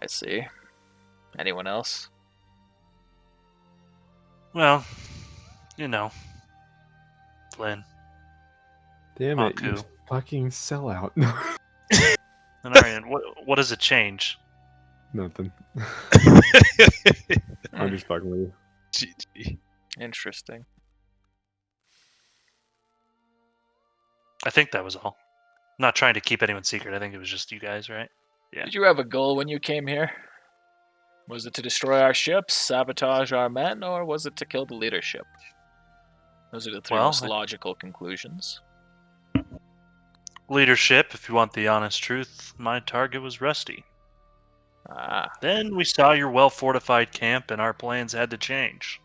I see. Anyone else? Well, you know. Flynn. Damn it, you Haku. fucking sellout. And Arian, what does it change? Nothing. I'm just fucking with you. GG. Interesting. I think that was all. I'm not trying to keep anyone secret. I think it was just you guys, right? Yeah. Did you have a goal when you came here? Was it to destroy our ships, sabotage our men, or was it to kill the leadership? Those are the three most logical conclusions. Leadership, if you want the honest truth, my target was Rusty. Ah. Then we saw your well-fortified camp, and our plans had to change.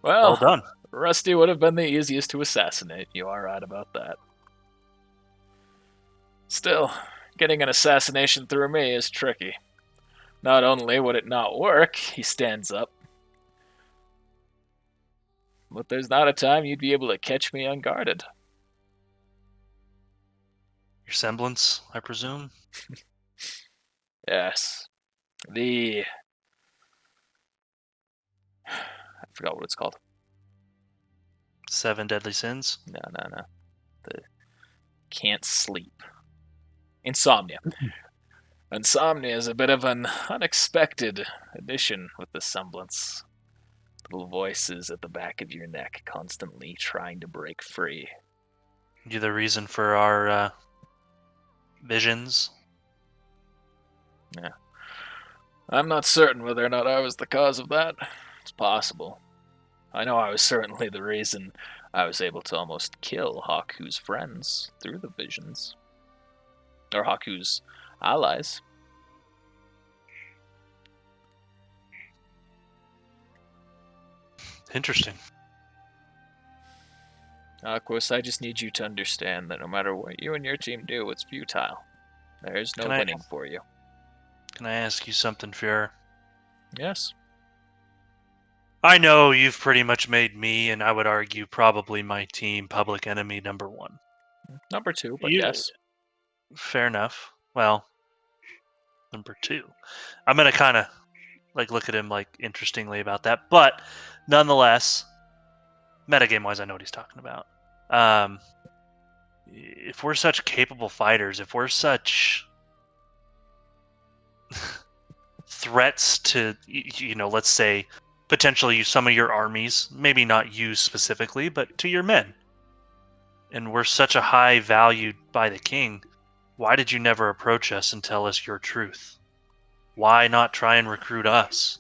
Well done. Rusty would have been the easiest to assassinate. You are right about that. Still, getting an assassination through me is tricky. Not only would it not work, he stands up, but there's not a time you'd be able to catch me unguarded. Your semblance, I presume? Yes. I forgot what it's called. 7 deadly sins? No. can't sleep. Insomnia. Insomnia is a bit of an unexpected addition with the semblance. Little voices at the back of your neck constantly trying to break free. You the reason for our visions? Yeah. I'm not certain whether or not I was the cause of that. It's possible. I know I was certainly the reason I was able to almost kill Haku's friends through the visions. Or Haku's allies. Interesting. Aquos, I just need you to understand that no matter what you and your team do, it's futile. There's no winning for you. Can I ask you something, Fear? Yes. I know you've pretty much made me, and I would argue probably my team, public enemy number 1. Number 2, but yes. Fair enough. Well, number 2. I'm gonna kind of look at him interestingly about that, but nonetheless, metagame-wise, I know what he's talking about. If we're such capable fighters, if we're such threats to, let's say, potentially some of your armies, maybe not you specifically, but to your men, and we're such a high valued by the king, why did you never approach us and tell us your truth? Why not try and recruit us?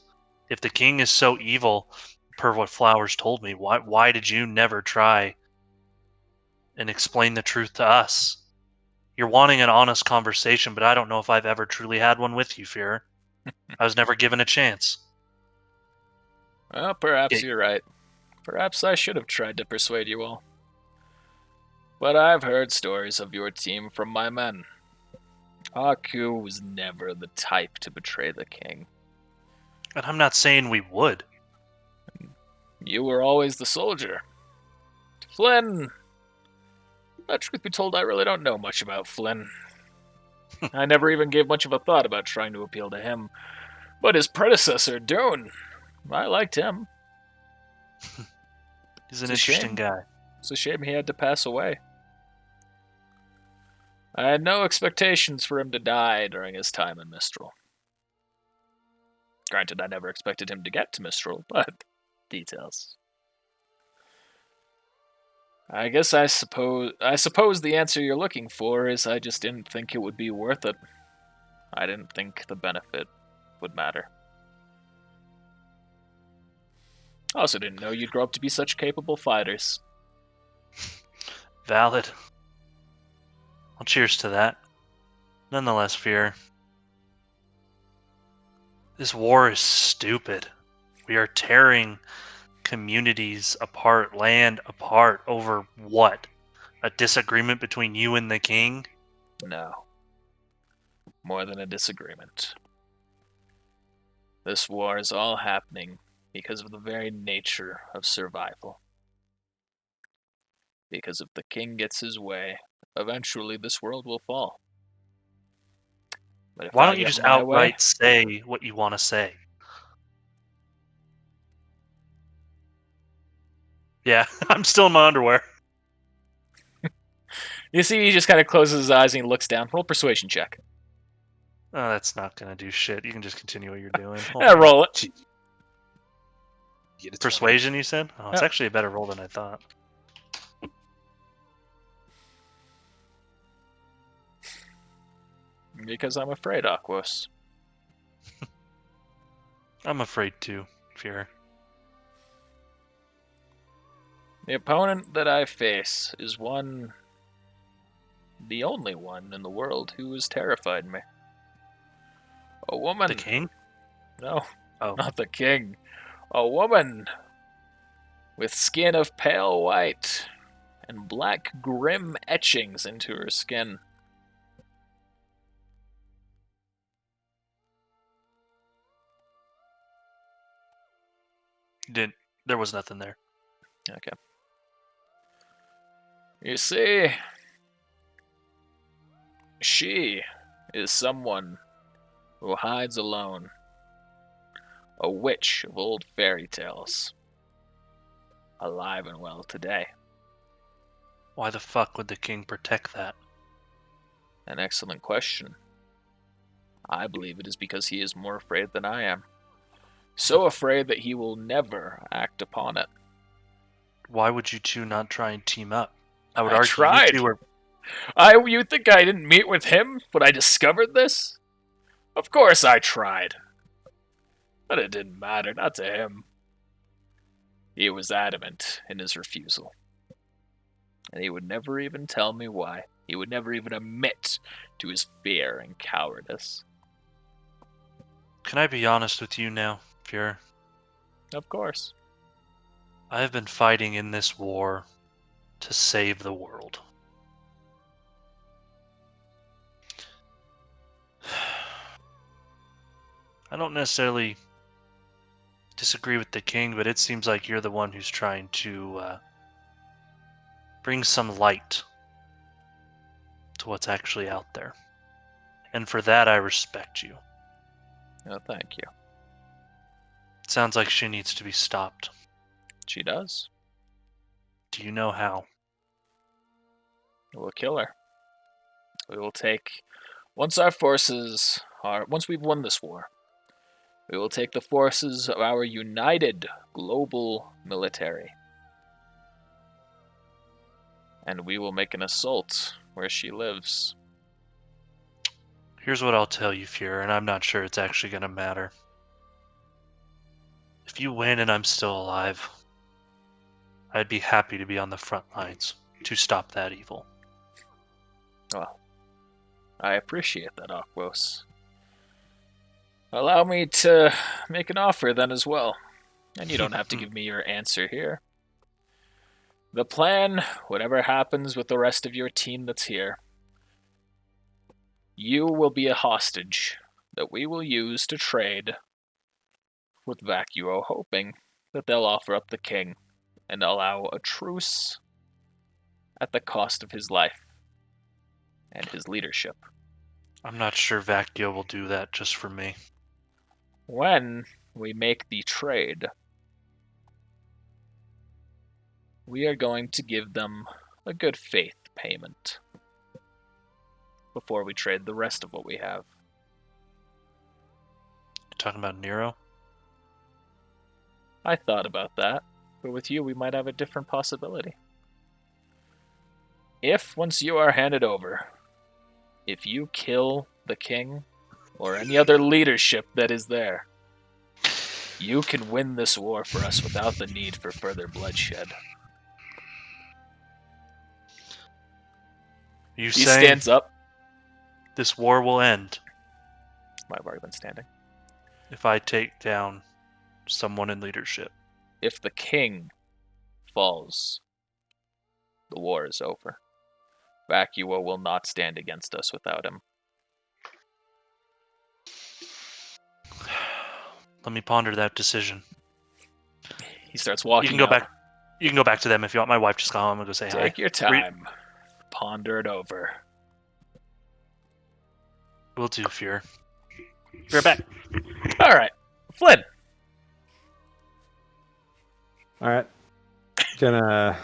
If the king is so evil, per what Flowers told me, why did you never try and explain the truth to us? You're wanting an honest conversation, but I don't know if I've ever truly had one with you, Fear. I was never given a chance. Well, perhaps you're right. Perhaps I should have tried to persuade you all. But I've heard stories of your team from my men. Haku was never the type to betray the king. And I'm not saying we would. You were always the soldier. Flynn... truth be told, I really don't know much about Flynn. I never even gave much of a thought about trying to appeal to him. But his predecessor, Dune, I liked him. He's an interesting guy. It's a shame he had to pass away. I had no expectations for him to die during his time in Mistral. Granted, I never expected him to get to Mistral, but details. I suppose the answer you're looking for is I just didn't think it would be worth it. I didn't think the benefit would matter. I also didn't know you'd grow up to be such capable fighters. Valid. Well, cheers to that. Nonetheless, Fear. This war is stupid. We are tearing communities apart, land apart, over what? A disagreement between you and the king? No. More than a disagreement. This war is all happening because of the very nature of survival. Because if the king gets his way, eventually this world will fall. But if Why I don't you get just my way, outright say what you want to say? Yeah, I'm still in my underwear. You see, he just kind of closes his eyes and he looks down. Roll persuasion check. Oh, that's not going to do shit. You can just continue what you're doing. Yeah, roll it. Persuasion, you said? Oh, it's actually a better roll than I thought. Because I'm afraid, Aquos. I'm afraid too, Fear. The opponent that I face is the only one in the world who has terrified me. A woman. The king? No, Oh. not the king. A woman with skin of pale white and black grim etchings into her skin. There was nothing there. Okay. You see, she is someone who hides alone. A witch of old fairy tales. Alive and well today. Why the fuck would the king protect that? An excellent question. I believe it is because he is more afraid than I am. So afraid that he will never act upon it. Why would you two not try and team up? I would I argue tried. you two were... You think I didn't meet with him when I discovered this? Of course I tried. But it didn't matter, not to him. He was adamant in his refusal. And he would never even tell me why. He would never even admit to his fear and cowardice. Can I be honest with you now, Fuhrer? Of course. I have been fighting in this war to save the world. I don't necessarily disagree with the king, but it seems like you're the one who's trying to bring some light to what's actually out there. And for that, I respect you. Oh, thank you. It sounds like she needs to be stopped. She does. Do you know how? We'll kill her. We will take... Once we've won this war, we will take the forces of our united global military. And we will make an assault where she lives. Here's what I'll tell you, Fuhrer, and I'm not sure it's actually going to matter. If you win and I'm still alive, I'd be happy to be on the front lines to stop that evil. Well, I appreciate that, Aquos. Allow me to make an offer then as well. And you don't have to give me your answer here. The plan, whatever happens with the rest of your team that's here, you will be a hostage that we will use to trade with Vacuo, hoping that they'll offer up the king and allow a truce at the cost of his life and his leadership. I'm not sure Vacuo will do that just for me. When we make the trade, we are going to give them a good faith payment before we trade the rest of what we have. You're talking about Nero? I thought about that, but with you we might have a different possibility. If, once you are handed over, if you kill the king or any other leadership that is there, you can win this war for us without the need for further bloodshed. He stands up. This war will end Might have already been standing. if I take down someone in leadership. If the king falls, the war is over. Vacuo will not stand against us without him. Let me ponder that decision. He starts walking. You can go back. You can go back to them if you want. My wife just got home. I'm gonna go say hi. Take your time. Ponder it over. Will do, Fuhrer. Be right back. All right, Flynn. All right. Gonna.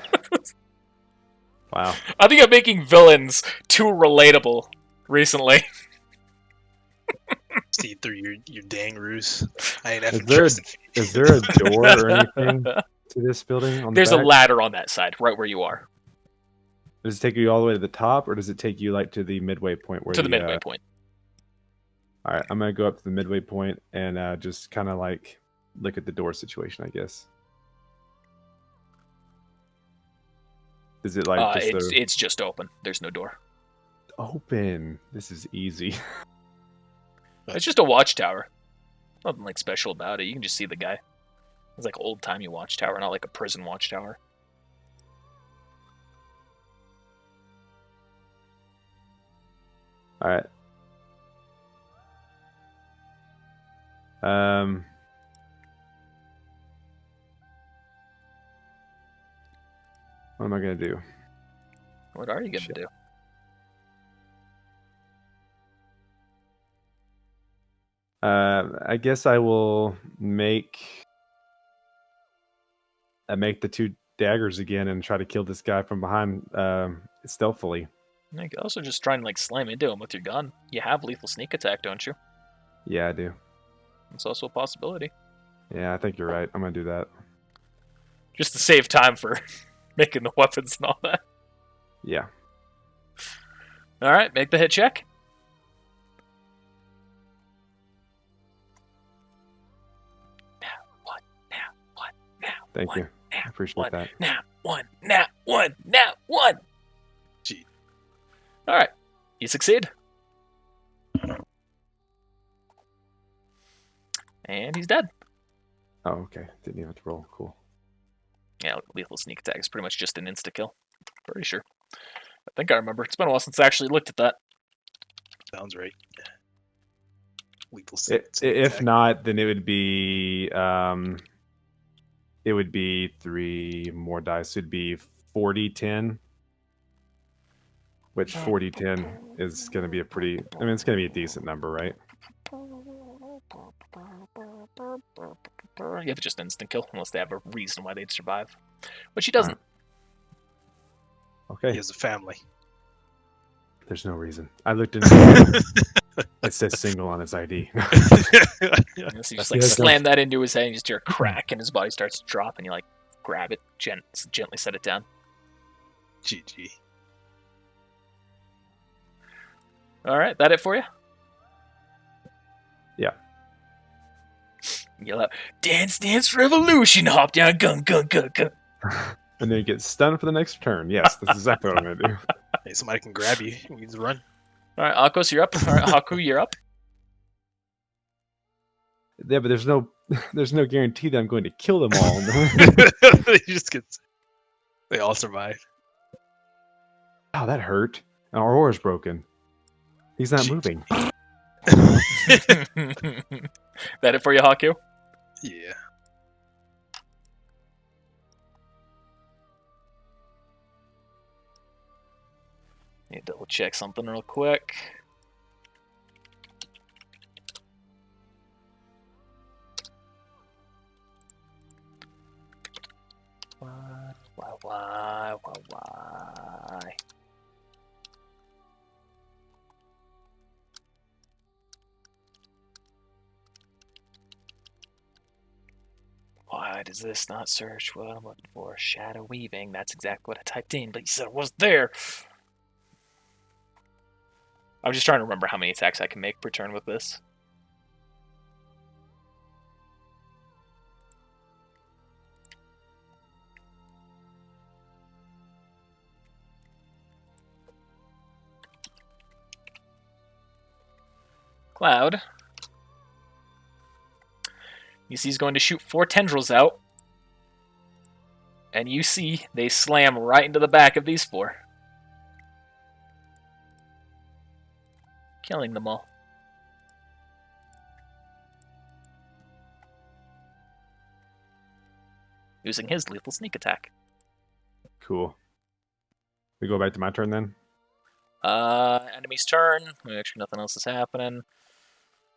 Wow. I think I'm making villains too relatable recently. See through your dang ruse. I ain't Is having there, trust. is there a door or anything to this building? On There's the a back? ladder on that side, right where you are. Does it take you all the way to the top, or does it take you like to the midway point? Where To the midway point. All right, I'm gonna go up to the midway point and just kind of like look at the door situation, I guess. Is it like it's just open. There's no door. open? This is easy. It's just a watchtower. Nothing like special about it. You can just see the guy. It's like old timey watchtower, not like a prison watchtower. All right. What am I gonna do? What are you gonna Shit. do? I guess I will make the daggers again and try to kill this guy from behind stealthily. You could also just try and like slam into him with your gun. You have lethal sneak attack, don't you? Yeah, I do. It's also a possibility. Yeah, I think you're right. I'm gonna do that. Just to save time for making the weapons and all that. Yeah. All right, make the hit check. Thank you. I appreciate that. Now one. Gee. All right, you succeed. And he's dead. Oh, okay. Didn't even have to roll. Cool. Yeah, lethal sneak attack is pretty much just an insta-kill. Pretty sure. I think I remember. It's been a while since I actually looked at that. Sounds right. Lethal If not, then it would be 3 more dice. It'd be 40-10. Which 40-10 is going to be it's going to be a decent number, right? You have just instant kill, unless they have a reason why they'd survive. Which he doesn't. Okay. He has a family. There's no reason. I looked into it says single on his ID. So you just like Yeah, slam that into his head, and you just hear a crack, and his body starts to drop, and you like grab it, gently set it down. GG. All right, that it for you? Yeah. Yell out, "Dance, dance, revolution!" Hop down, gun. And then you get stunned for the next turn. Yes, that's exactly what I'm going to do. Hey, somebody can grab you. You need to run. All right, Akos, you're up. All right, Haku, you're up. Yeah, but there's no guarantee that I'm going to kill them all. They all survive. Oh, that hurt. Our oar's broken. He's not moving. That it for you, Haku? Yeah. Need to double check something real quick. Why? Why does this not search what I'm looking for? Shadow weaving. That's exactly what I typed in, but you said it wasn't there. I'm just trying to remember how many attacks I can make per turn with this. Cloud. You see he's going to shoot 4 tendrils out. And you see they slam right into the back of these 4. Killing them all. Using his lethal sneak attack. Cool. We go back to my turn then? Enemy's turn. Actually, nothing else is happening.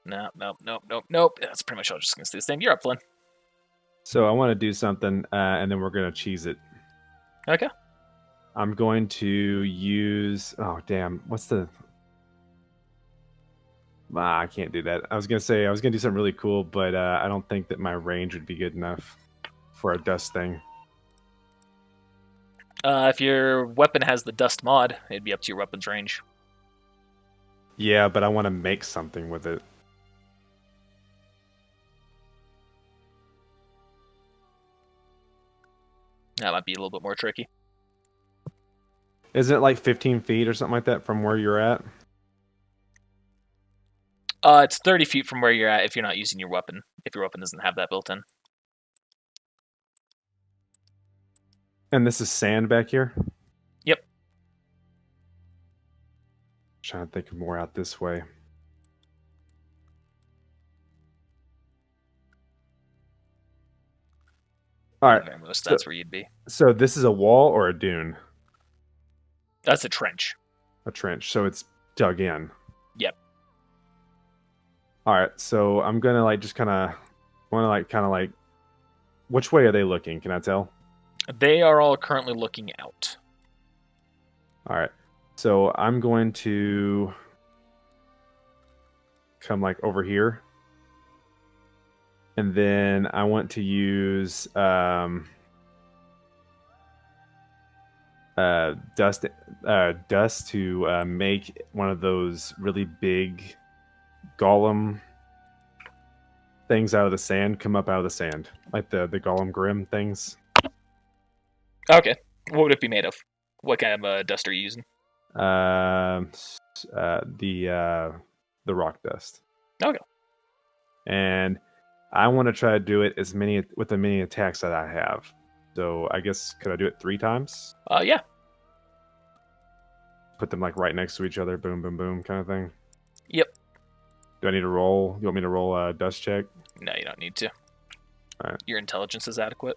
Nope. That's pretty much all. Just gonna do the same. You're up, Flynn. So I want to do something, and then we're going to cheese it. Okay. I'm going to use... Oh, damn. What's the... I can't do that. I was going to do something really cool, but I don't think that my range would be good enough for a dust thing. If your weapon has the dust mod, it'd be up to your weapon's range. Yeah, but I want to make something with it. That might be a little bit more tricky. Isn't it like 15 feet or something like that from where you're at? It's 30 feet from where you're at if you're not using your weapon. If your weapon doesn't have that built in. And this is sand back here? Yep. Trying to think of more out this way. All right. That's where you'd be. So this is a wall or a dune? That's a trench. A trench. So it's dug in. Yep. All right. So I'm gonna which way are they looking? Can I tell? They are all currently looking out. All right. So I'm going to come like over here. And then I want to use dust to make one of those really big golem things out of the sand come up out of the sand, like the golem grim things. Okay. What would it be made of? What kind of dust are you using? The rock dust. Okay. And I want to try to do it with the many attacks that I have. So I guess could I do it 3 times? Yeah. Put them like right next to each other, boom, boom, boom, kind of thing. Yep. Do I need to roll? You want me to roll a dust check? No, you don't need to. All right. Your intelligence is adequate.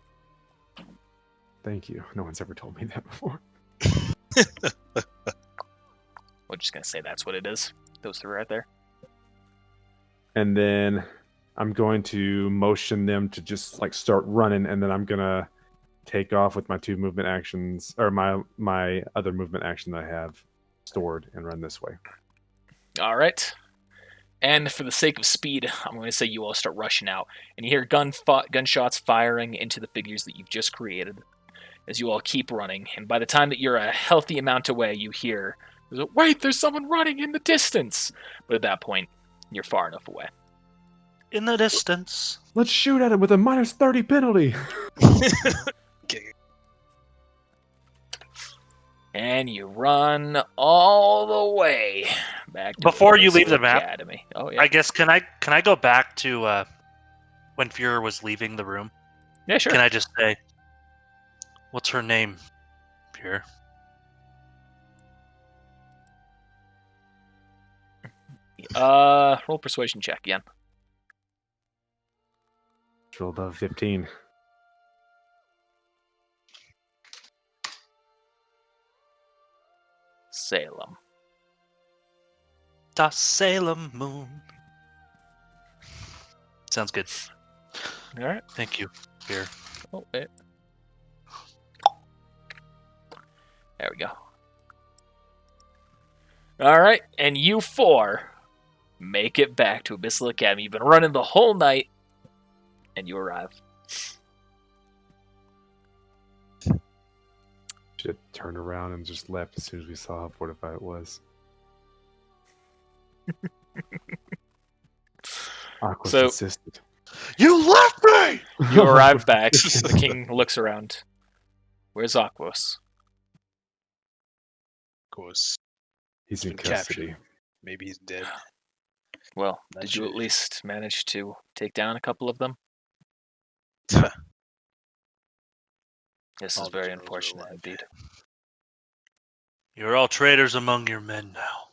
Thank you. No one's ever told me that before. We're just gonna say that's what it is. Those 3 right there. And then I'm going to motion them to just like start running, and then I'm gonna take off with my 2 movement actions, or my other movement action that I have stored, and run this way. All right. And for the sake of speed, I'm going to say you all start rushing out, and you hear gunshots firing into the figures that you've just created as you all keep running. And by the time that you're a healthy amount away, you hear, "Wait, there's someone running in the distance!" But at that point, you're far enough away. In the distance. Let's shoot at him with a -30 penalty. Okay. And you run all the way back to Before the you leave the map, Academy. Oh yeah. I guess can I go back to when Fuhrer was leaving the room? Yeah, sure. Can I just say, what's her name, Fuhrer? Roll persuasion check again. Roll above 15. Salem. Da Salem Moon. Sounds good. All right. Thank you, Fuhrer. Oh, wait. There we go. All right, and you 4 make it back to Abyssal Academy. You've been running the whole night, and you arrive. Should have turned around and just left as soon as we saw how fortified it was. Aqua's So- insisted. You left me! You arrive back. The king looks around. Where's Aquos? Of course. He's in been custody. captured. Maybe he's dead. Well, Not did you at sure. least manage to take down a couple of them? This All is the very generals are unfortunate alive. indeed. You're all traitors among your men now.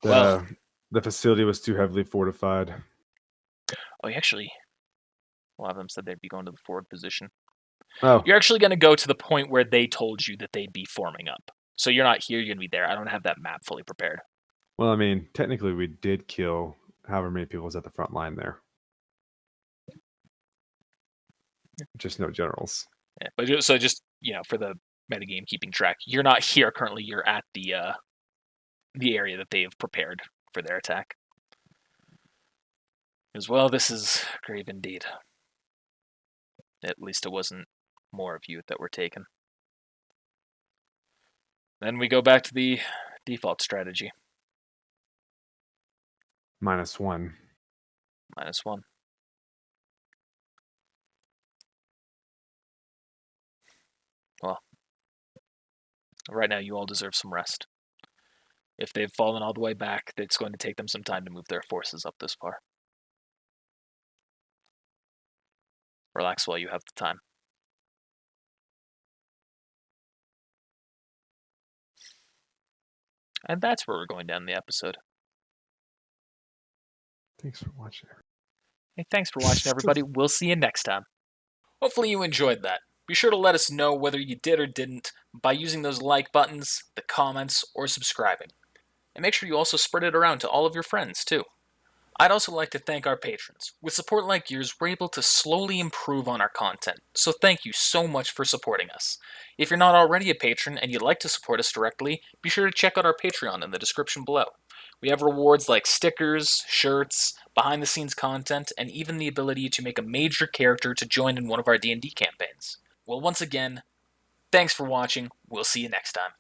Well- The facility was too heavily fortified. Oh, actually, a lot of them said they'd be going to the forward position. Oh, You're actually going to go to the point where they told you that they'd be forming up. So you're not here, you're going to be there. I don't have that map fully prepared. well, I mean, technically we did kill however many people was at the front line there. Just no generals. Yeah, but just for the metagame keeping track, you're not here currently. You're at the area that they've prepared for their attack. As well, this is grave indeed. At least it wasn't more of you that were taken. Then we go back to the default strategy. -1. -1. Well, right now you all deserve some rest. If they've fallen all the way back, it's going to take them some time to move their forces up this far. Relax while you have the time. And that's where we're going down the episode. Thanks for watching. Hey, thanks for watching, everybody. We'll see you next time. Hopefully you enjoyed that. Be sure to let us know whether you did or didn't by using those like buttons, the comments, or subscribing. And make sure you also spread it around to all of your friends, too. I'd also like to thank our patrons. With support like yours, we're able to slowly improve on our content, so thank you so much for supporting us. If you're not already a patron and you'd like to support us directly, be sure to check out our Patreon in the description below. We have rewards like stickers, shirts, behind-the-scenes content, and even the ability to make a major character to join in one of our D&D campaigns. Well, once again, thanks for watching. We'll see you next time.